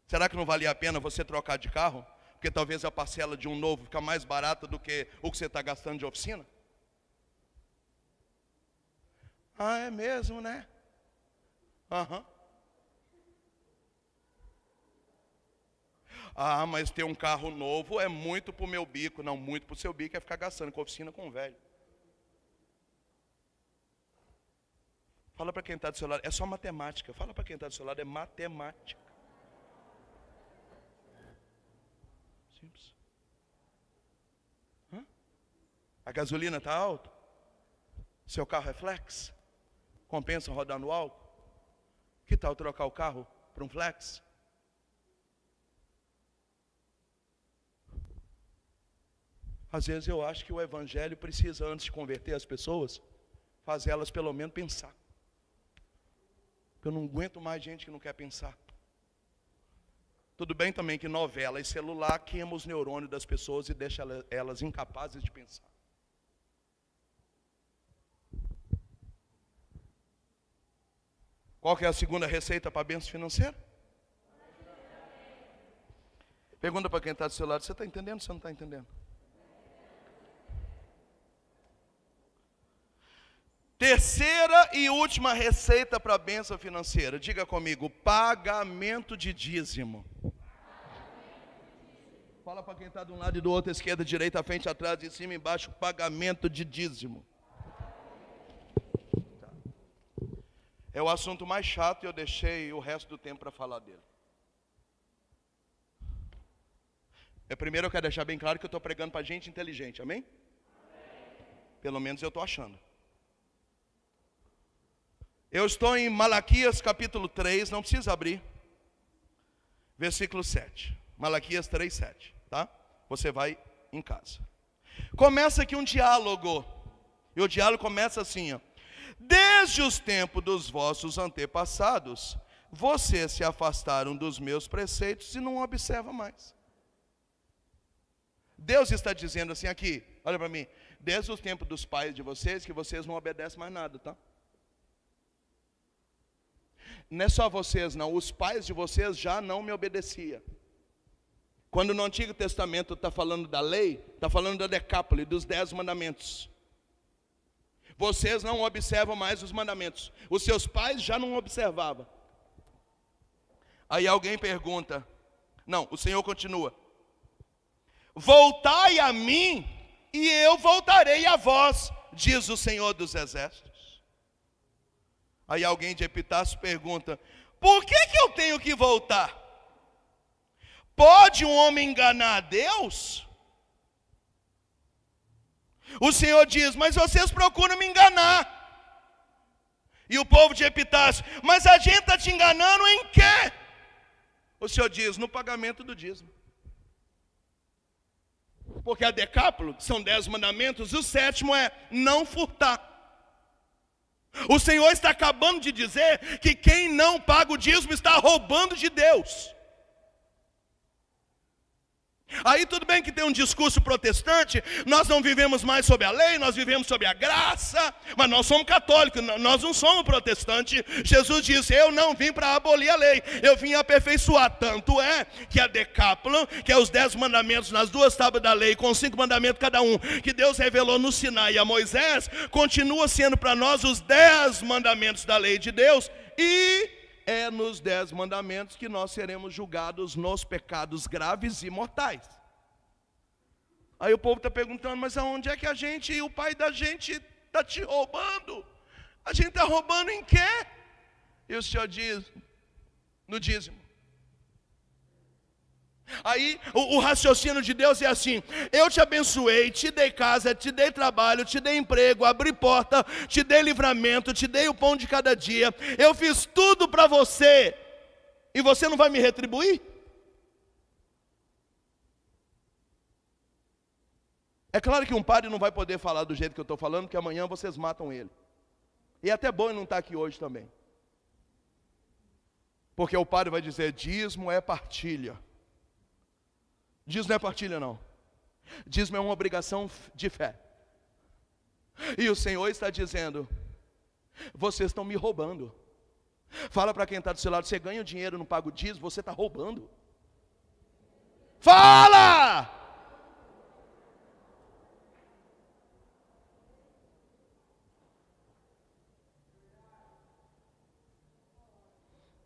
Será que não valia a pena você trocar de carro? Porque talvez a parcela de um novo fica mais barata do que o que você está gastando de oficina? Ah, é mesmo, né? Aham. Ah, mas ter um carro novo é muito para o meu bico. Não, muito para o seu bico é ficar gastando com oficina com o velho. Fala para quem está do seu lado, é só matemática. Fala para quem está do seu lado, é matemática. Simples. A gasolina está alta? Seu carro é flex? Compensa rodar no álcool? Que tal trocar o carro para um flex? Às vezes eu acho que o evangelho precisa, antes de converter as pessoas, fazer elas pelo menos pensar. Eu não aguento mais gente que não quer pensar. Tudo bem também que novela e celular queima os neurônios das pessoas e deixa elas incapazes de pensar. Qual que é a segunda receita para a bênção financeira? Pergunta para quem está do seu lado, você está entendendo ou você não está entendendo? Terceira e última receita para a bênção financeira. Diga comigo, pagamento de dízimo. Fala para quem está de um lado e do outro, esquerda, direita, frente, atrás, de cima, embaixo, pagamento de dízimo. É o assunto mais chato e eu deixei o resto do tempo para falar dele. Primeiro eu quero deixar bem claro que eu estou pregando para gente inteligente, amém? Pelo menos eu estou achando. Eu estou em Malaquias capítulo 3, não precisa abrir. Versículo 7. Malaquias 3, 7, tá? Você vai em casa. Começa aqui um diálogo. E o diálogo começa assim, ó. Desde os tempos dos vossos antepassados, vocês se afastaram dos meus preceitos e não observam mais. Deus está dizendo assim aqui, olha para mim. Desde os tempos dos pais de vocês, que vocês não obedecem mais nada, tá? Não é só vocês não, os pais de vocês já não me obedeciam. Quando no Antigo Testamento está falando da lei, está falando da decápole, dos 10 mandamentos. Vocês não observam mais os mandamentos. Os seus pais já não observavam. Aí alguém pergunta, não, o Senhor continua. Voltai a mim e eu voltarei a vós, diz o Senhor dos Exércitos. Aí alguém de Epitácio pergunta, por que eu tenho que voltar? Pode um homem enganar a Deus? O Senhor diz, mas vocês procuram me enganar. E o povo de Epitácio, mas a gente está te enganando em quê? O Senhor diz, no pagamento do dízimo. Porque a decápolo, são 10 mandamentos, e o 7º é não furtar. O Senhor está acabando de dizer que quem não paga o dízimo está roubando de Deus. Aí tudo bem que tem um discurso protestante, nós não vivemos mais sob a lei, nós vivemos sob a graça, mas nós somos católicos, nós não somos protestantes. Jesus disse, eu não vim para abolir a lei, eu vim aperfeiçoar. Tanto é que a decápolo, que é os 10 mandamentos nas 2 tábuas da lei, com 5 mandamentos cada um, que Deus revelou no Sinai a Moisés, continua sendo para nós os 10 mandamentos da lei de Deus. E é nos 10 mandamentos que nós seremos julgados nos pecados graves e mortais. Aí o povo está perguntando, mas aonde é que a gente e o pai da gente está te roubando? A gente está roubando em quê? E o Senhor diz, no dízimo. Aí o raciocínio de Deus é assim, eu te abençoei, te dei casa, te dei trabalho, te dei emprego, abri porta, te dei livramento, te dei o pão de cada dia, eu fiz tudo para você, e você não vai me retribuir? É claro que um padre não vai poder falar do jeito que eu estou falando, porque amanhã vocês matam ele. E é até bom ele não estar aqui hoje também. Porque o padre vai dizer, dízimo é partilha. Dízimo não é partilha não. Dízimo é uma obrigação de fé. E o Senhor está dizendo, vocês estão me roubando. Fala para quem está do seu lado, você ganha o dinheiro, não paga o dízimo, você está roubando. Fala!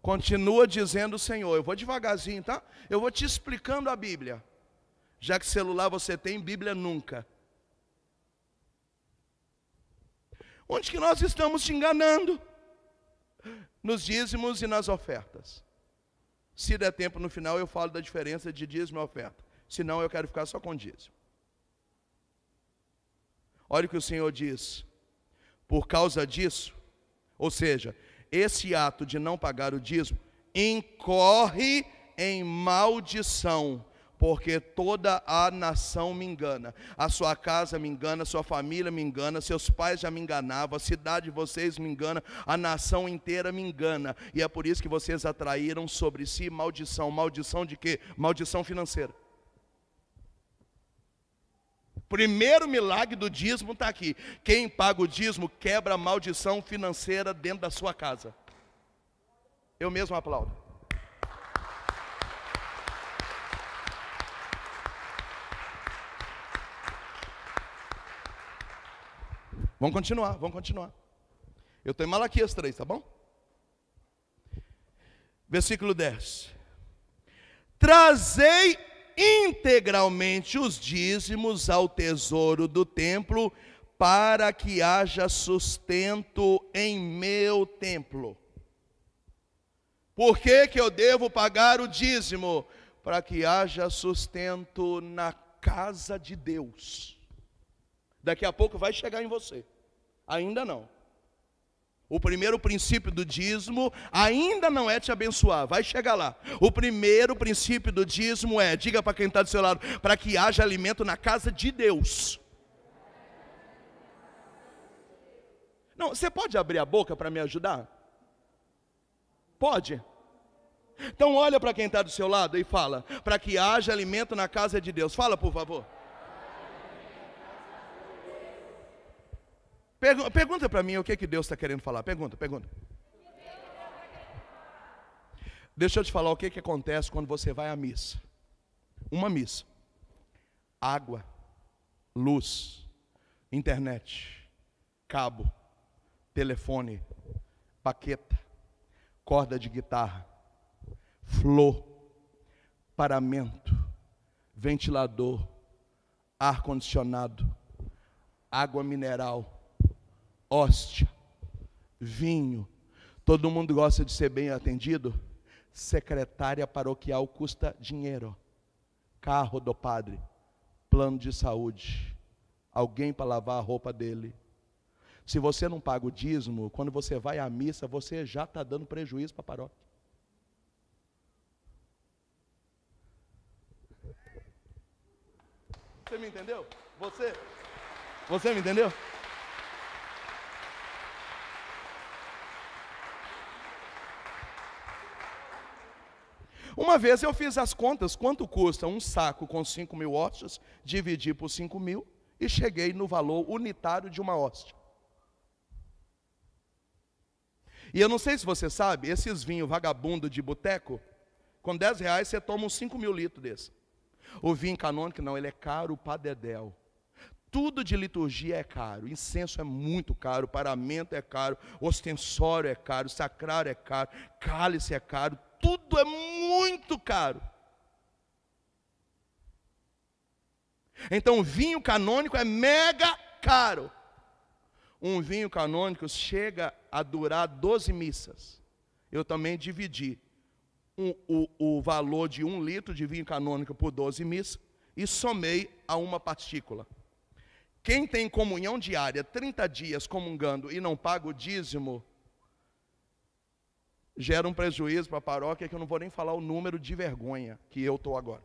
Continua dizendo o Senhor, eu vou devagarzinho, tá? Eu vou te explicando a Bíblia. Já que celular você tem, Bíblia nunca. Onde que nós estamos te enganando? Nos dízimos e nas ofertas. Se der tempo no final eu falo da diferença de dízimo e oferta. Senão eu quero ficar só com dízimo. Olha o que o Senhor diz. Por causa disso, ou seja, esse ato de não pagar o dízimo, incorre em maldição, porque toda a nação me engana. A sua casa me engana, a sua família me engana, seus pais já me enganavam, a cidade de vocês me engana, a nação inteira me engana. E é por isso que vocês atraíram sobre si maldição. Maldição de quê? Maldição financeira. Primeiro milagre do dízimo está aqui. Quem paga o dízimo quebra a maldição financeira dentro da sua casa. Eu mesmo aplaudo. Vamos continuar. Eu estou em Malaquias 3, tá bom? Versículo 10. Trazei integralmente os dízimos ao tesouro do templo, para que haja sustento em meu templo. Por que que eu devo pagar o dízimo? Para que haja sustento na casa de Deus. Daqui a pouco vai chegar em você. Ainda não. O primeiro princípio do dízimo ainda não é te abençoar, vai chegar lá. O primeiro princípio do dízimo é, diga para quem está do seu lado, para que haja alimento na casa de Deus. Não, você pode abrir a boca para me ajudar? Pode? Então olha para quem está do seu lado e fala, para que haja alimento na casa de Deus. Fala, por favor. Pergunta para mim o que Deus está querendo falar. Pergunta. Deixa eu te falar o que acontece quando você vai à missa. Uma missa. Água, luz, internet, cabo, telefone, baqueta, corda de guitarra, flor, paramento, ventilador, ar-condicionado, água mineral, hóstia, vinho. Todo mundo gosta de ser bem atendido? Secretária paroquial custa dinheiro. Carro do padre, plano de saúde, alguém para lavar a roupa dele. Se você não paga o dízimo, quando você vai à missa, você já está dando prejuízo para a paróquia. Você me entendeu? Você me entendeu? Uma vez eu fiz as contas, quanto custa um saco com 5.000 hóstias, dividi por 5.000 e cheguei no valor unitário de uma hóstia. E eu não sei se você sabe, esses vinhos vagabundo de boteco, com R$10 você toma uns 5.000 litros desse. O vinho canônico não, ele é caro para dedéu. Tudo de liturgia é caro, incenso é muito caro, paramento é caro, ostensório é caro, sacrário é caro, cálice é caro, tudo é muito caro. Então, vinho canônico é mega caro. Um vinho canônico chega a durar 12 missas. Eu também dividi o valor de 1 litro de vinho canônico por 12 missas e somei a uma partícula. Quem tem comunhão diária, 30 dias comungando e não paga o dízimo, gera um prejuízo para a paróquia que eu não vou nem falar o número de vergonha que eu estou agora.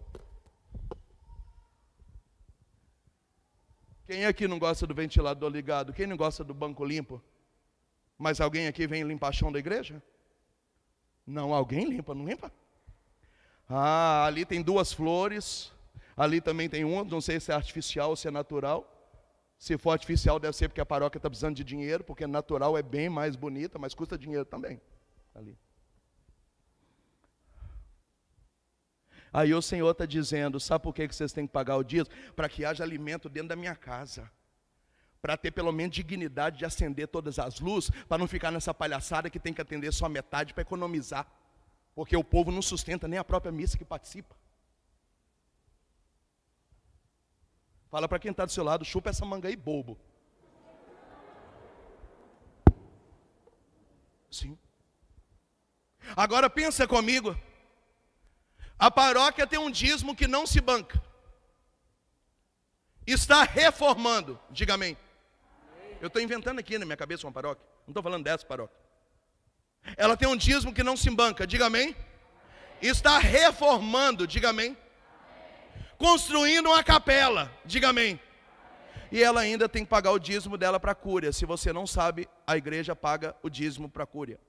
Quem aqui não gosta do ventilador ligado? Quem não gosta do banco limpo? Mas alguém aqui vem limpar chão da igreja? Não, alguém limpa, não limpa? Ah, ali tem 2 flores, ali também tem uma, não sei se é artificial ou se é natural. Se for artificial deve ser porque a paróquia está precisando de dinheiro, porque natural é bem mais bonita, mas custa dinheiro também. Ali. Aí o Senhor está dizendo, sabe por que vocês têm que pagar o dízimo? Para que haja alimento dentro da minha casa. Para ter pelo menos dignidade de acender todas as luzes, para não ficar nessa palhaçada que tem que atender só metade para economizar. Porque o povo não sustenta nem a própria missa que participa. Fala para quem está do seu lado, chupa essa manga aí, bobo. Sim. Agora pensa comigo. A paróquia tem um dízimo que não se banca. Está reformando. Diga amém. Eu estou inventando aqui na minha cabeça uma paróquia. Não estou falando dessa paróquia. Ela tem um dízimo que não se banca. Diga amém. Está reformando. Diga amém. Construindo uma capela. Diga amém. E ela ainda tem que pagar o dízimo dela para a cúria. Se você não sabe, a igreja paga o dízimo para a cúria.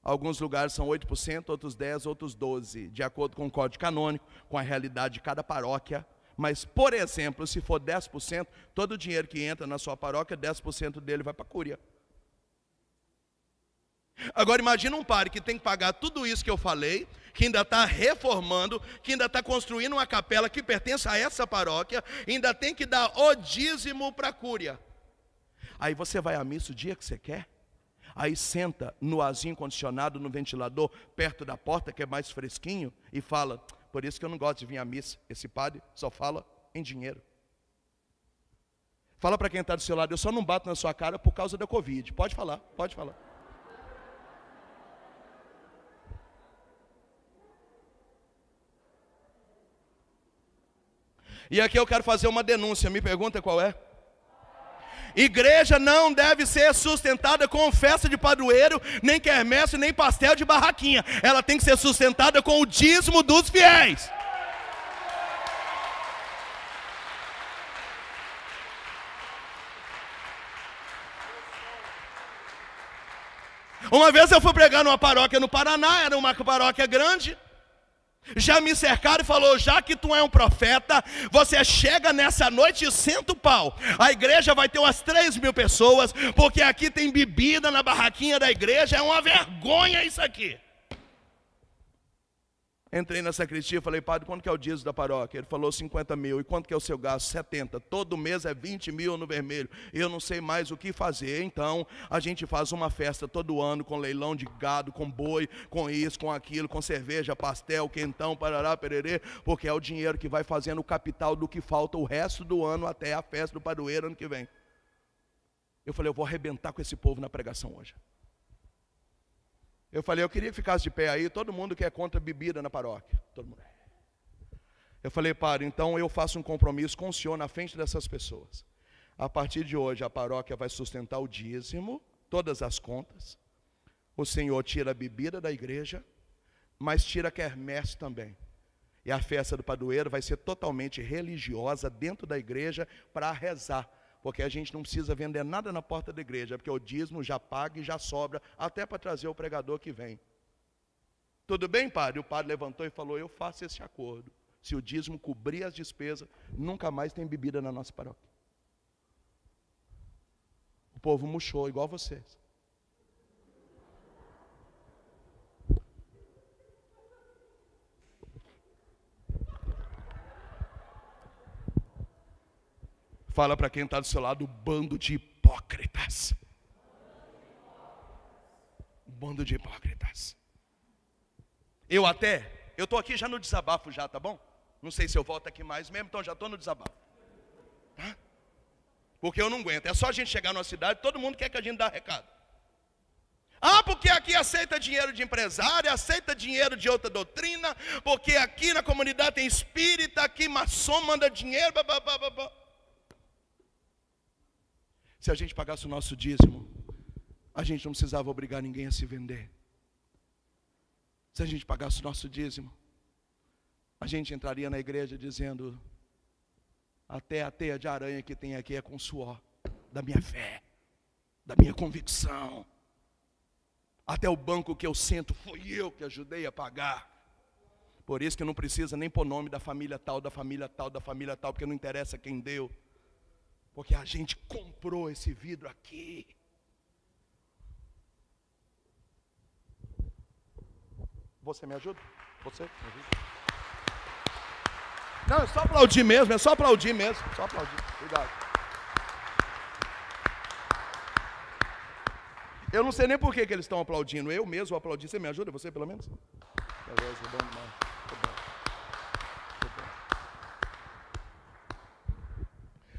Alguns lugares são 8%, outros 10%, outros 12%, de acordo com o código canônico, com a realidade de cada paróquia. Mas, por exemplo, se for 10%, todo o dinheiro que entra na sua paróquia, 10% dele vai para a cúria. Agora imagina um padre que tem que pagar tudo isso que eu falei, que ainda está reformando, que ainda está construindo uma capela que pertence a essa paróquia, ainda tem que dar o dízimo para a cúria. Aí você vai à missa o dia que você quer, aí senta no azinho condicionado, no ventilador, perto da porta, que é mais fresquinho, e fala, por isso que eu não gosto de vir à missa, esse padre só fala em dinheiro. Fala para quem está do seu lado, eu só não bato na sua cara por causa da Covid. Pode falar, pode falar. E aqui eu quero fazer uma denúncia, me pergunta qual é? Igreja não deve ser sustentada com festa de padroeiro, nem quermesse, nem pastel de barraquinha. Ela tem que ser sustentada com o dízimo dos fiéis. Uma vez eu fui pregar numa paróquia no Paraná, era uma paróquia grande. Já me cercaram e falou, já que tu é um profeta, você chega nessa noite e senta o pau. A igreja vai ter umas 3.000 pessoas, porque aqui tem bebida na barraquinha da igreja, é uma vergonha isso aqui. Entrei na sacristia e falei, padre, quanto que é o dízimo da paróquia? Ele falou 50 mil. E quanto que é o seu gasto? 70. Todo mês é 20 mil no vermelho. Eu não sei mais o que fazer. Então, a gente faz uma festa todo ano com leilão de gado, com boi, com isso, com aquilo, com cerveja, pastel, quentão, parará, pererê, porque é o dinheiro que vai fazendo o capital do que falta o resto do ano até a festa do padroeiro ano que vem. Eu falei, eu vou arrebentar com esse povo na pregação hoje. Eu falei, eu queria que ficasse de pé aí, todo mundo que é contra bebida na paróquia. Todo mundo. Eu falei, padre, então eu faço um compromisso com o senhor na frente dessas pessoas. A partir de hoje, a paróquia vai sustentar o dízimo, todas as contas. O senhor tira a bebida da igreja, mas tira a quermesse também. E a festa do padroeiro vai ser totalmente religiosa dentro da igreja para rezar. Porque a gente não precisa vender nada na porta da igreja, porque o dízimo já paga e já sobra, até para trazer o pregador que vem. Tudo bem, padre? O padre levantou e falou, eu faço esse acordo. Se o dízimo cobrir as despesas, nunca mais tem bebida na nossa paróquia. O povo murchou, igual vocês. Fala para quem está do seu lado, bando de hipócritas. Bando de hipócritas. Eu estou aqui já no desabafo já, tá bom? Não sei se eu volto aqui mais mesmo, então já estou no desabafo. Tá? Porque eu não aguento. É só a gente chegar numa cidade, todo mundo quer que a gente dê recado. Ah, porque aqui aceita dinheiro de empresário, aceita dinheiro de outra doutrina, porque aqui na comunidade tem espírita, aqui maçom manda dinheiro, babá. Se a gente pagasse o nosso dízimo, a gente não precisava obrigar ninguém a se vender. Se a gente pagasse o nosso dízimo, a gente entraria na igreja dizendo, Até a teia de aranha que tem aqui é com suor da minha fé, da minha convicção. Até o banco que eu sento, fui eu que ajudei a pagar. Por isso que não precisa nem pôr nome da família tal, da família tal, da família tal, porque não interessa quem deu. Porque a gente comprou esse vidro aqui. Você me ajuda? Você me ajuda? Não, é só aplaudir mesmo, só aplaudir. Obrigado. Eu não sei nem por que eles estão aplaudindo. Eu mesmo aplaudi. Você me ajuda? Você pelo menos?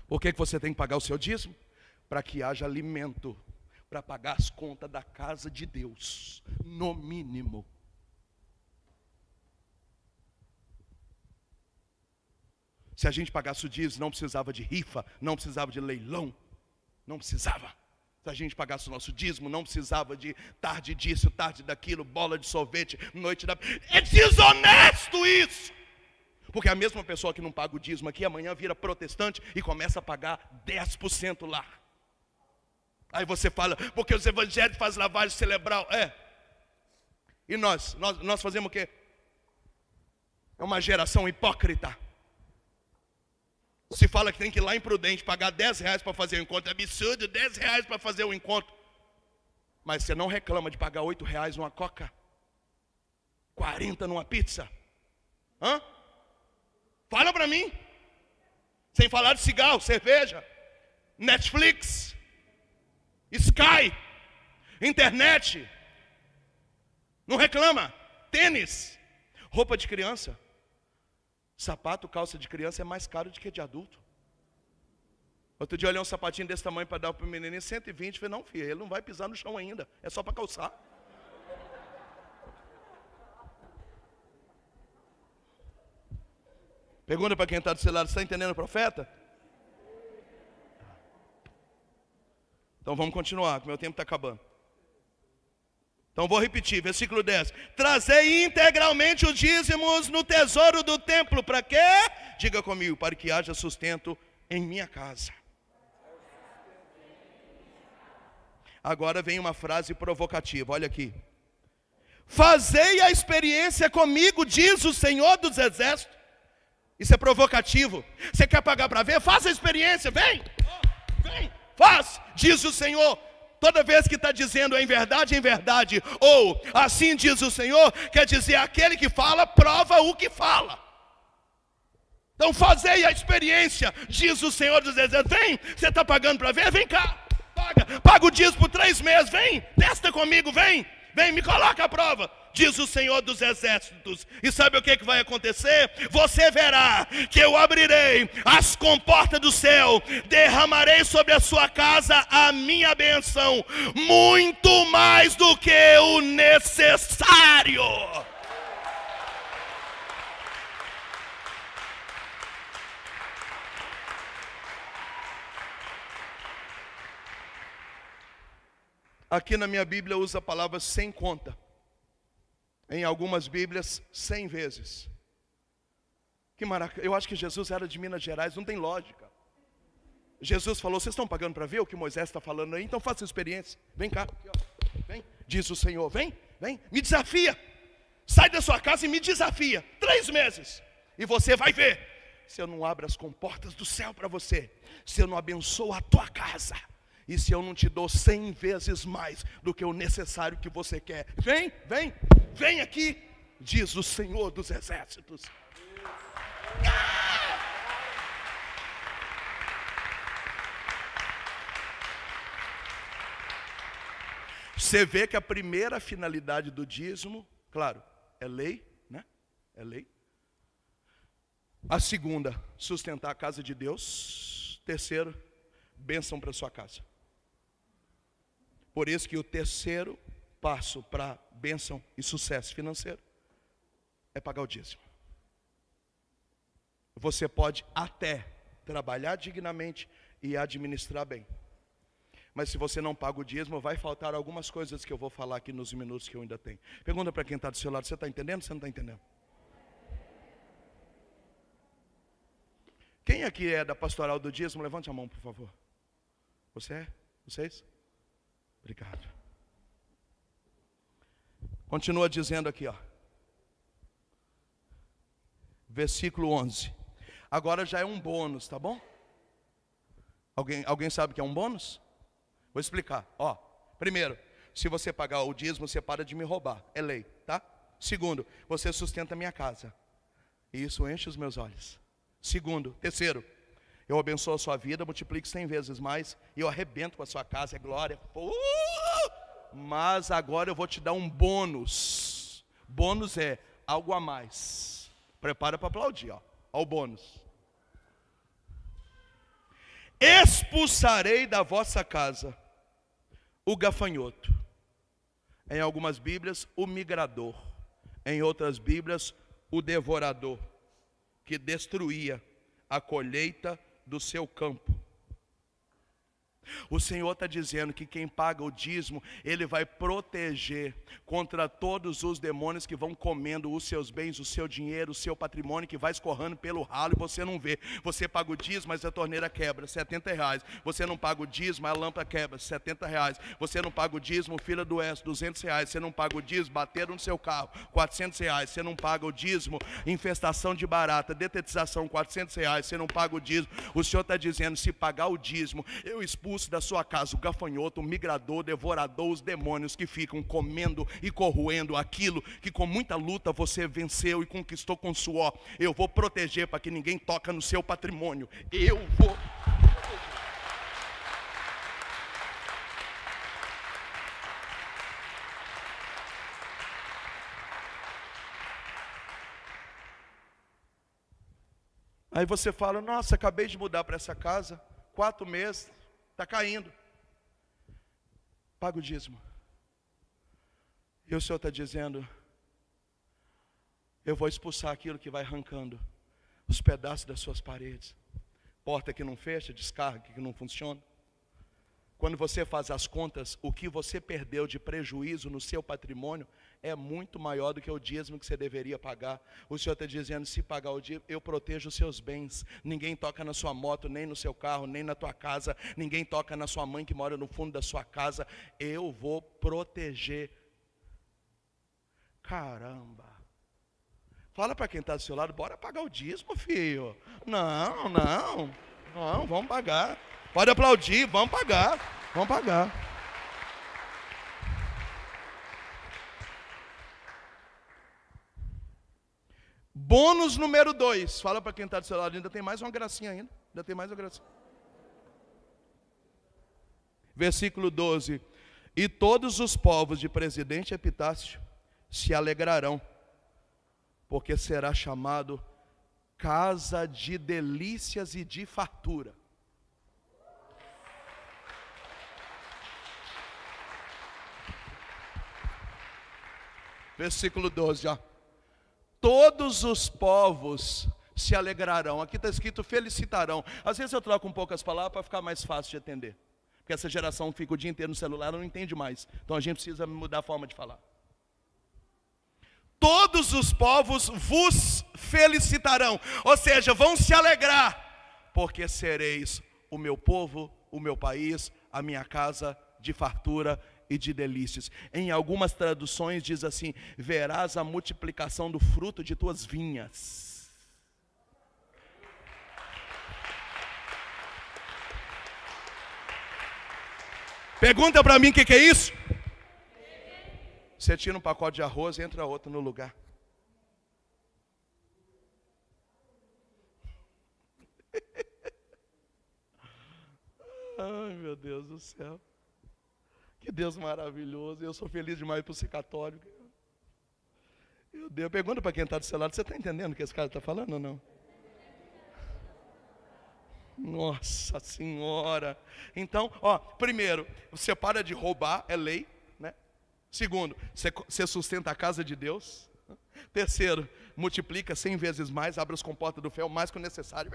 Por que você tem que pagar o seu dízimo? Para que haja alimento, para pagar as contas da casa de Deus, no mínimo. Se a gente pagasse o dízimo, não precisava de rifa, não precisava de leilão, não precisava. Se a gente pagasse o nosso dízimo, não precisava de tarde disso, tarde daquilo, bola de sorvete, noite da... É desonesto isso! Porque a mesma pessoa que não paga o dízimo aqui, amanhã vira protestante e começa a pagar 10% lá. Aí você fala, porque os evangélicos fazem lavagem cerebral. E nós fazemos o quê? É uma geração hipócrita. Se fala que tem que ir lá em Prudente pagar R$10 para fazer o encontro. É absurdo, R$10 para fazer o encontro. Mas você não reclama de pagar R$8 numa coca? 40 numa pizza? Hã? Fala para mim. Sem falar de cigarro, cerveja, Netflix, Sky, internet. Não reclama. Tênis, roupa de criança. Sapato, calça de criança é mais caro do que de adulto. Outro dia eu olhei um sapatinho desse tamanho para dar para o menininho, 120. Falei, não filho, ele não vai pisar no chão ainda. É só para calçar. Pergunta para quem está do seu lado, você está entendendo o profeta? Então vamos continuar, que meu tempo está acabando. Então vou repetir, versículo 10. Trazei integralmente os dízimos no tesouro do templo. Para quê? Diga comigo, para que haja sustento em minha casa. Agora vem uma frase provocativa, olha aqui. Fazei a experiência comigo, diz o Senhor dos Exércitos. Isso é provocativo. Você quer pagar para ver? Faça a experiência, vem, faz, diz o Senhor. Toda vez que está dizendo em verdade, ou assim diz o Senhor, quer dizer aquele que fala, prova o que fala. Então fazei a experiência, diz o Senhor dos Exércitos. Vem, você está pagando para ver? Vem cá, paga o dízimo por 3 meses, vem, testa comigo, vem, me coloca à prova, diz o Senhor dos Exércitos. E sabe o que vai acontecer? Você verá que eu abrirei as comportas do céu, derramarei sobre a sua casa a minha bênção, muito mais do que o necessário. Aqui na minha Bíblia usa a palavra sem conta. Em algumas Bíblias, 100 vezes. Que maravilha. Eu acho que Jesus era de Minas Gerais, não tem lógica. Jesus falou, vocês estão pagando para ver o que Moisés está falando aí? Então faça a experiência. Vem cá, aqui, ó. Vem, diz o Senhor, vem, me desafia. Sai da sua casa e me desafia. 3 meses. E você vai ver. Se eu não abro as comportas do céu para você, se eu não abençoo a tua casa, e se eu não te dou 100 vezes mais do que o necessário que você quer. Vem aqui, diz o Senhor dos Exércitos. Você vê que a primeira finalidade do dízimo, claro, é lei, né? É lei. A segunda, sustentar a casa de Deus. Terceiro, bênção para sua casa. Por isso que o terceiro passo para bênção e sucesso financeiro é pagar o dízimo. Você pode até trabalhar dignamente e administrar bem. Mas se você não paga o dízimo, vai faltar algumas coisas que eu vou falar aqui nos minutos que eu ainda tenho. Pergunta para quem está do seu lado, você está entendendo ou você não está entendendo? Quem aqui é da pastoral do dízimo? Levante a mão, por favor. Você é? Vocês? Obrigado. Continua dizendo aqui, ó. Versículo 11. Agora já é um bônus, tá bom? Alguém sabe o que é um bônus? Vou explicar. Ó, primeiro, se você pagar o dízimo, você para de me roubar. É lei, tá? Segundo, você sustenta a minha casa. E isso enche os meus olhos. Terceiro, eu abençoo a sua vida, multiplico 100 vezes mais, e eu arrebento com a sua casa, é glória. Mas agora eu vou te dar um bônus. Bônus é algo a mais. Prepara para aplaudir, ó. Ó o bônus. Expulsarei da vossa casa o gafanhoto. Em algumas Bíblias, o migrador. Em outras Bíblias, o devorador, que destruía a colheita do seu campo. O Senhor está dizendo que quem paga o dízimo, Ele vai proteger contra todos os demônios que vão comendo os seus bens, o seu dinheiro, o seu patrimônio, que vai escorrendo pelo ralo e você não vê. Você paga o dízimo, mas a torneira quebra, R$70. Você não paga o dízimo, a lâmpada quebra, R$70. Você não paga o dízimo, fila do oeste, R$200. Você não paga o dízimo, bateram no seu carro, R$400. Você não paga o dízimo, infestação de barata, detetização, R$400. Você não paga o dízimo. O Senhor está dizendo, se pagar o dízimo, eu expulso da sua casa o gafanhoto, o migrador, o devorador, os demônios que ficam comendo e corroendo aquilo que com muita luta você venceu e conquistou com suor. Eu vou proteger para que ninguém toque no seu patrimônio. Eu vou. Aí você fala, nossa, acabei de mudar para essa casa, 4 meses. Está caindo. Paga o dízimo. E o Senhor está dizendo, eu vou expulsar aquilo que vai arrancando os pedaços das suas paredes. Porta que não fecha, descarga que não funciona. Quando você faz as contas, o que você perdeu de prejuízo no seu patrimônio é muito maior do que o dízimo que você deveria pagar. O Senhor está dizendo, se pagar o dízimo, eu protejo os seus bens. Ninguém toca na sua moto, nem no seu carro, nem na tua casa. Ninguém toca na sua mãe que mora no fundo da sua casa. Eu vou proteger. Caramba. Fala para quem está do seu lado, bora pagar o dízimo, filho. Não, vamos pagar. Pode aplaudir, vamos pagar. Bônus número 2. Fala para quem está do seu lado, ainda tem mais uma gracinha ainda. Versículo 12. E todos os povos de Presidente Epitácio se alegrarão, porque será chamado casa de delícias e de fartura. Versículo 12, ó. Todos os povos se alegrarão. Aqui está escrito felicitarão. Às vezes eu troco um pouco as palavras para ficar mais fácil de entender. Porque essa geração fica o dia inteiro no celular, não entende mais. Então a gente precisa mudar a forma de falar. Todos os povos vos felicitarão. Ou seja, vão se alegrar. Porque sereis o meu povo, o meu país, a minha casa de fartura e de delícias. Em algumas traduções diz assim, verás a multiplicação do fruto de tuas vinhas. Pergunta para mim o que é isso? Você tira um pacote de arroz e entra outro no lugar. Ai, meu Deus do céu. Que Deus maravilhoso. Eu sou feliz demais por ser católico. Meu Deus, pergunta para quem está do seu lado, você está entendendo o que esse cara está falando ou não? Nossa Senhora. Então, ó, primeiro, você para de roubar, é lei, né? Segundo, você sustenta a casa de Deus. Terceiro, multiplica 100 vezes mais, abre as comportas do fel mais que o necessário.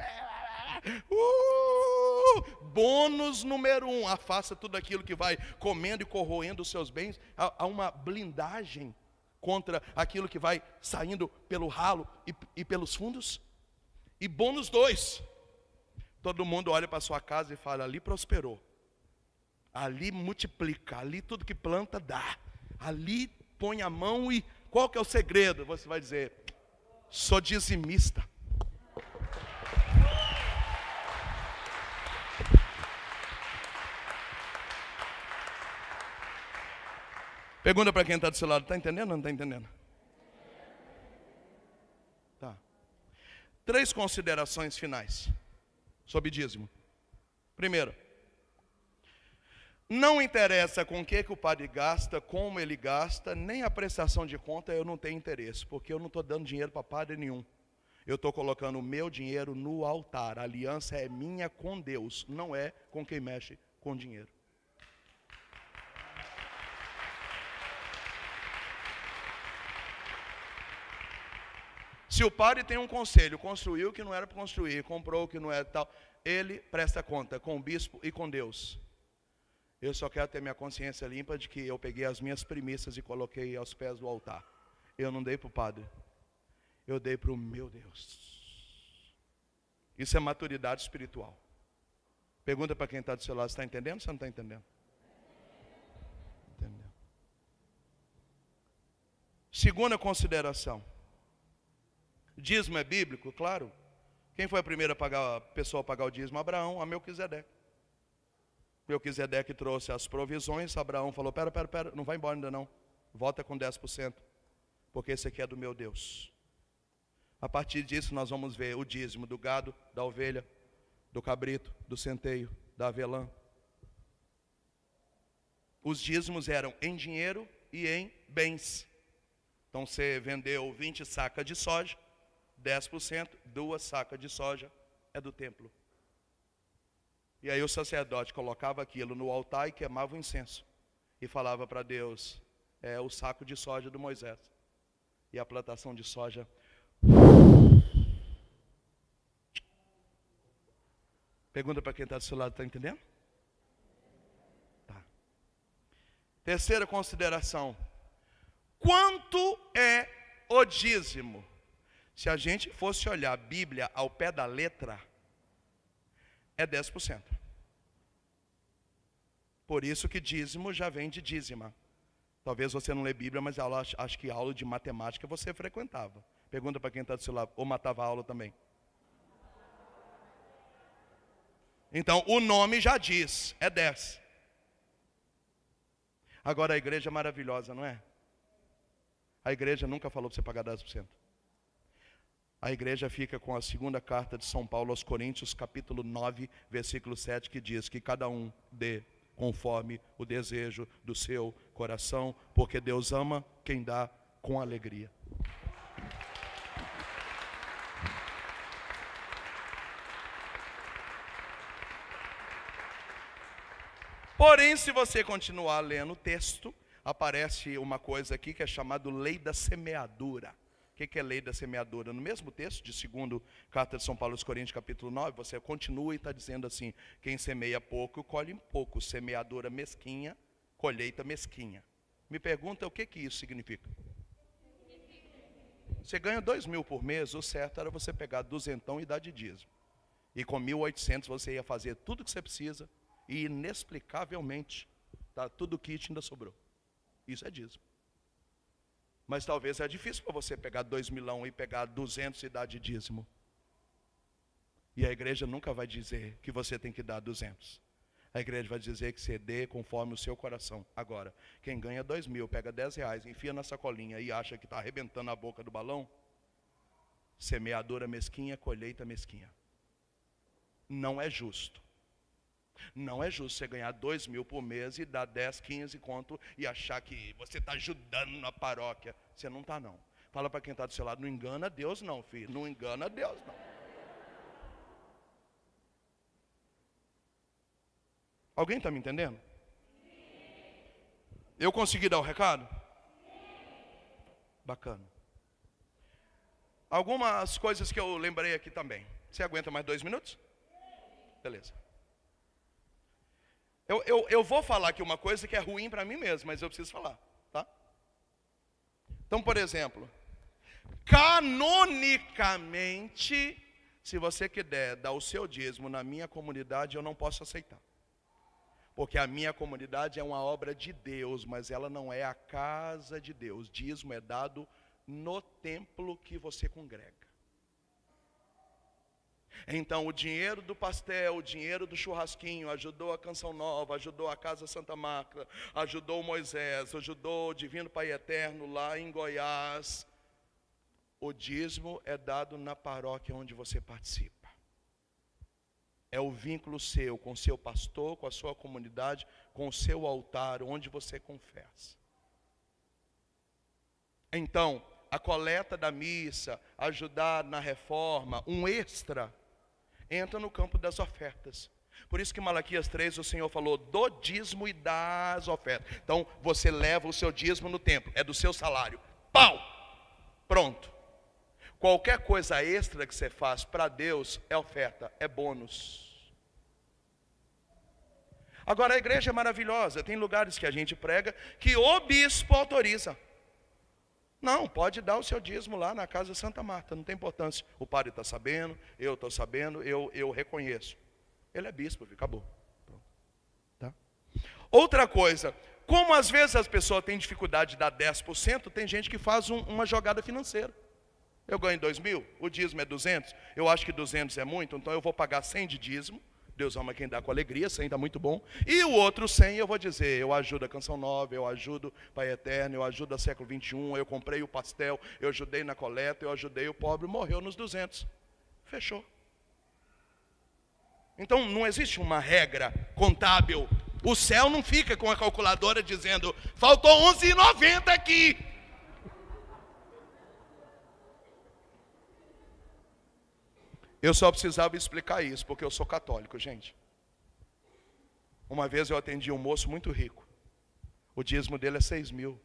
Bônus número 1, afasta tudo aquilo que vai comendo e corroendo os seus bens. Há uma blindagem contra aquilo que vai saindo pelo ralo e pelos fundos. E bônus 2, Todo mundo olha para a sua casa e fala, ali prosperou. Ali multiplica, ali tudo que planta dá. Ali põe a mão e qual que é o segredo? Você vai dizer, sou dizimista. Pergunta para quem está do seu lado, está entendendo ou não está entendendo? Tá. 3 considerações finais sobre dízimo. Primeiro, não interessa com o que o padre gasta, como ele gasta, nem a prestação de conta, eu não tenho interesse, porque eu não estou dando dinheiro para padre nenhum. Eu estou colocando o meu dinheiro no altar. A aliança é minha com Deus, não é com quem mexe com dinheiro. Se o padre tem um conselho, construiu o que não era para construir, comprou o que não era tal, ele presta conta com o bispo e com Deus. Eu só quero ter minha consciência limpa de que eu peguei as minhas primícias e coloquei aos pés do altar. Eu não dei para o padre, eu dei para o meu Deus. Isso é maturidade espiritual. Pergunta para quem está do seu lado, está entendendo ou você não está entendendo? Entendeu? Segunda consideração. Dízimo é bíblico? Claro. Quem foi a primeira pessoa a pagar o dízimo? Abraão, a Melquisedeque. Melquisedeque trouxe as provisões, Abraão falou, pera, não vai embora ainda não. Volta com 10%, porque esse aqui é do meu Deus. A partir disso nós vamos ver o dízimo do gado, da ovelha, do cabrito, do centeio, da avelã. Os dízimos eram em dinheiro e em bens. Então você vendeu 20 sacas de soja, 10%, 2 sacas de soja é do templo. E aí o sacerdote colocava aquilo no altar e queimava o incenso. E falava para Deus, é o saco de soja do Moisés. E a plantação de soja. Pergunta para quem está do seu lado, está entendendo? Tá. Terceira consideração. Quanto é o dízimo? Se a gente fosse olhar a Bíblia ao pé da letra, é 10%. Por isso que dízimo já vem de dízima. Talvez você não lê Bíblia, mas acho que aula de matemática você frequentava. Pergunta para quem está do seu lado, ou matava a aula também. Então, o nome já diz, é 10. Agora a igreja é maravilhosa, não é? A igreja nunca falou para você pagar 10%. A igreja fica com a segunda carta de São Paulo aos Coríntios, capítulo 9, versículo 7, que diz que cada um dê conforme o desejo do seu coração, porque Deus ama quem dá com alegria. Porém, se você continuar lendo o texto, aparece uma coisa aqui que é chamada lei da semeadura. O que é lei da semeadura? No mesmo texto de 2ª carta de São Paulo aos Coríntios, capítulo 9, você continua e está dizendo assim, quem semeia pouco, colhe pouco. Semeadura mesquinha, colheita mesquinha. Me pergunta o que isso significa? Você ganha 2.000 por mês, o certo era você pegar 200 e dar de dízimo. E com 1.800 você ia fazer tudo que você precisa e inexplicavelmente, tá, tudo o kit ainda sobrou. Isso é dízimo. Mas talvez é difícil para você pegar 2 milhões e pegar 200 e dar de dízimo. E a igreja nunca vai dizer que você tem que dar 200. A igreja vai dizer que você dê conforme o seu coração. Agora, quem ganha 2.000, pega R$10, enfia na sacolinha e acha que está arrebentando a boca do balão, semeadura mesquinha, colheita mesquinha. Não é justo. Não é justo você ganhar 2.000 por mês e dar 10, 15 conto e achar que você está ajudando na paróquia. Você não está não. Fala para quem está do seu lado, não engana Deus não, filho. Não engana Deus não. Alguém está me entendendo? Eu consegui dar o recado? Bacana. Algumas coisas que eu lembrei aqui também. Você aguenta mais 2 minutos? Beleza. Eu vou falar aqui uma coisa que é ruim para mim mesmo, mas eu preciso falar, tá? Então, por exemplo, canonicamente, Se você quiser dar o seu dízimo na minha comunidade, eu não posso aceitar. Porque a minha comunidade é uma obra de Deus, mas ela não é a casa de Deus. Dízimo é dado no templo que você congrega. Então o dinheiro do pastel, o dinheiro do churrasquinho, ajudou a Canção Nova, ajudou a Casa Santa Marta, ajudou o Moisés, ajudou o Divino Pai Eterno lá em Goiás. O dízimo é dado na paróquia onde você participa. É o vínculo seu com o seu pastor, com a sua comunidade, com o seu altar, onde você confessa. Então, a coleta da missa, ajudar na reforma, um extra, entra no campo das ofertas. Por isso que em Malaquias 3 o Senhor falou do dízimo e das ofertas. Então, você leva o seu dízimo no templo, é do seu salário. Pau! Pronto. Qualquer coisa extra que você faz para Deus é oferta, é bônus. Agora a igreja é maravilhosa, tem lugares que a gente prega que o bispo autoriza. Não, pode dar o seu dízimo lá na Casa Santa Marta, não tem importância. O padre está sabendo, eu estou sabendo, eu reconheço. Ele é bispo, acabou. Pronto. Tá? Outra coisa, como às vezes as pessoas têm dificuldade de dar 10%, tem gente que faz uma jogada financeira. Eu ganho 2.000, o dízimo é 200, eu acho que 200 é muito, então eu vou pagar 100 de dízimo. Deus ama quem dá com alegria, 100 está muito bom. E o outro 100 eu vou dizer, eu ajudo a Canção Nova, eu ajudo Pai Eterno, eu ajudo a Século 21, eu comprei o pastel, eu ajudei na coleta, eu ajudei o pobre, morreu nos 200. Fechou. Então não existe uma regra contábil. O céu não fica com a calculadora dizendo, faltou 11,90 aqui. Eu só precisava explicar isso, porque eu sou católico, gente. Uma vez eu atendi um moço muito rico. O dízimo dele é 6.000.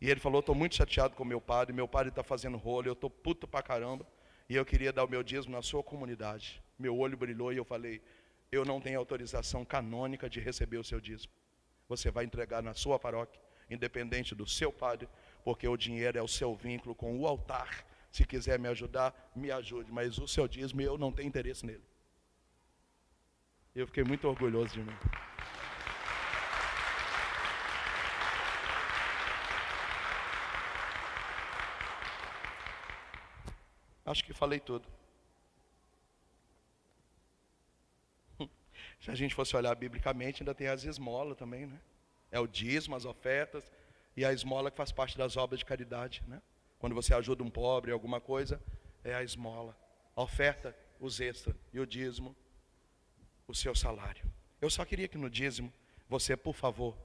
E ele falou, estou muito chateado com meu padre está fazendo rolo, eu estou puto pra caramba, e eu queria dar o meu dízimo na sua comunidade. Meu olho brilhou e eu falei, eu não tenho autorização canônica de receber o seu dízimo. Você vai entregar na sua paróquia, independente do seu padre, porque o dinheiro é o seu vínculo com o altar. Se quiser me ajudar, me ajude, mas o seu dízimo eu não tenho interesse nele. Eu fiquei muito orgulhoso de mim. Acho que falei tudo. Se a gente fosse olhar biblicamente, ainda tem as esmolas também, né? É o dízimo, as ofertas e a esmola que faz parte das obras de caridade, né? Quando você ajuda um pobre, alguma coisa, é a esmola. A oferta, os extras. E o dízimo, o seu salário. Eu só queria que no dízimo, você, por favor,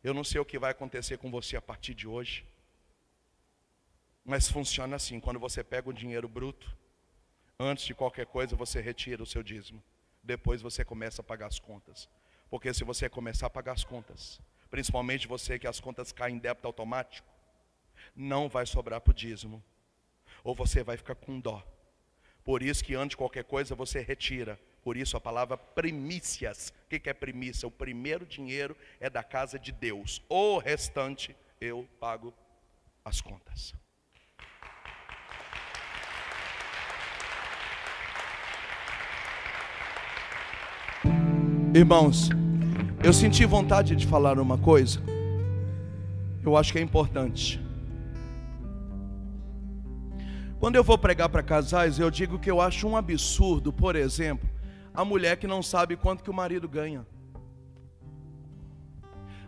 eu não sei o que vai acontecer com você a partir de hoje, mas funciona assim, quando você pega o dinheiro bruto, antes de qualquer coisa você retira o seu dízimo. Depois você começa a pagar as contas. Porque se você começar a pagar as contas, principalmente você que as contas caem em débito automático, não vai sobrar para o dízimo, ou você vai ficar com dó. Por isso que antes de qualquer coisa você retira. Por isso a palavra primícias. O que é primícia? O primeiro dinheiro é da casa de Deus. O restante eu pago as contas. Irmãos, eu senti vontade de falar uma coisa. Eu acho que é importante. Quando eu vou pregar para casais, eu digo que eu acho um absurdo, por exemplo, a mulher que não sabe quanto que o marido ganha.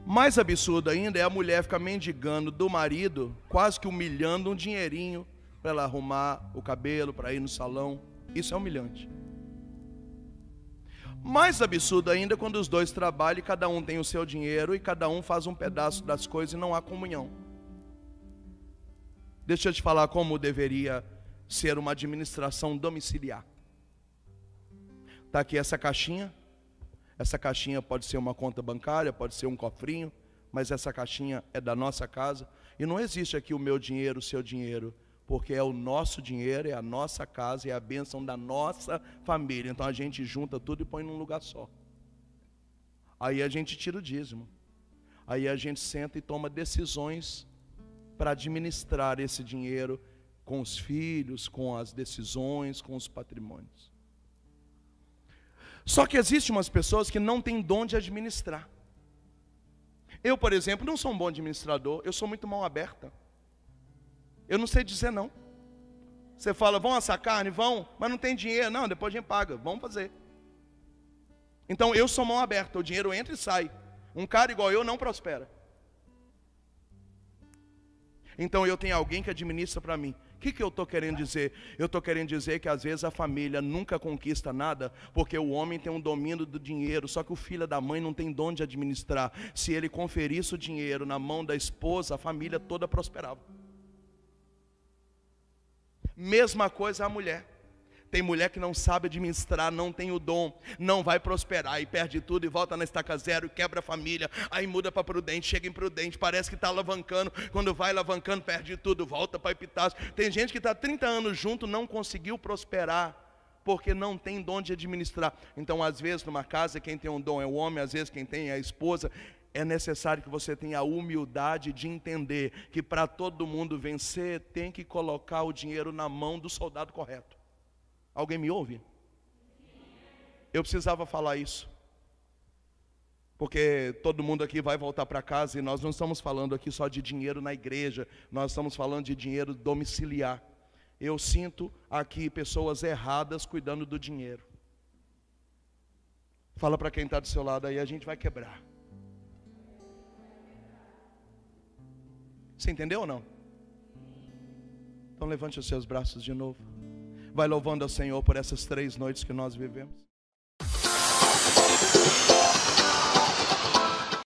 Mais absurdo ainda é a mulher ficar mendigando do marido, quase que humilhando um dinheirinho para ela arrumar o cabelo, para ir no salão. Isso é humilhante. Mais absurdo ainda é quando os dois trabalham e cada um tem o seu dinheiro e cada um faz um pedaço das coisas e não há comunhão. Deixa eu te falar como deveria ser uma administração domiciliar. Está aqui essa caixinha. Essa caixinha pode ser uma conta bancária, pode ser um cofrinho, mas essa caixinha é da nossa casa. E não existe aqui o meu dinheiro, o seu dinheiro, porque é o nosso dinheiro, é a nossa casa, é a bênção da nossa família. Então a gente junta tudo e põe num lugar só. Aí a gente tira o dízimo. Aí a gente senta e toma decisões para administrar esse dinheiro com os filhos, com as decisões, com os patrimônios. Só que existem umas pessoas que não têm dom de administrar. Eu, por exemplo, não sou um bom administrador, eu sou muito mão aberta. Eu não sei dizer não. Você fala, vão assar carne? Vão, mas não tem dinheiro. Não, depois a gente paga, vamos fazer. Então eu sou mão aberta, o dinheiro entra e sai. Um cara igual eu não prospera. Então eu tenho alguém que administra para mim. O que eu estou querendo dizer? Eu estou querendo dizer que às vezes a família nunca conquista nada, porque o homem tem um domínio do dinheiro, só que o filho da mãe não tem dom de administrar. Se ele conferisse o dinheiro na mão da esposa, a família toda prosperava. Mesma coisa a mulher. Tem mulher que não sabe administrar, não tem o dom, não vai prosperar e perde tudo e volta na estaca zero, quebra a família, aí muda para Prudente, chega em Prudente, parece que está alavancando, quando vai alavancando perde tudo, volta para Epitácio. Tem gente que está 30 anos junto, não conseguiu prosperar, porque não tem dom de administrar. Então às vezes numa casa quem tem um dom é o homem, às vezes quem tem é a esposa. É necessário que você tenha a humildade de entender que para todo mundo vencer tem que colocar o dinheiro na mão do soldado correto. Alguém me ouve? Eu precisava falar isso, porque todo mundo aqui vai voltar para casa e nós não estamos falando aqui só de dinheiro na igreja, nós estamos falando de dinheiro domiciliar. Eu sinto aqui pessoas erradas cuidando do dinheiro. Fala para quem está do seu lado aí, a gente vai quebrar. Você entendeu ou não? Então levante os seus braços de novo. Vai louvando ao Senhor por essas 3 noites que nós vivemos.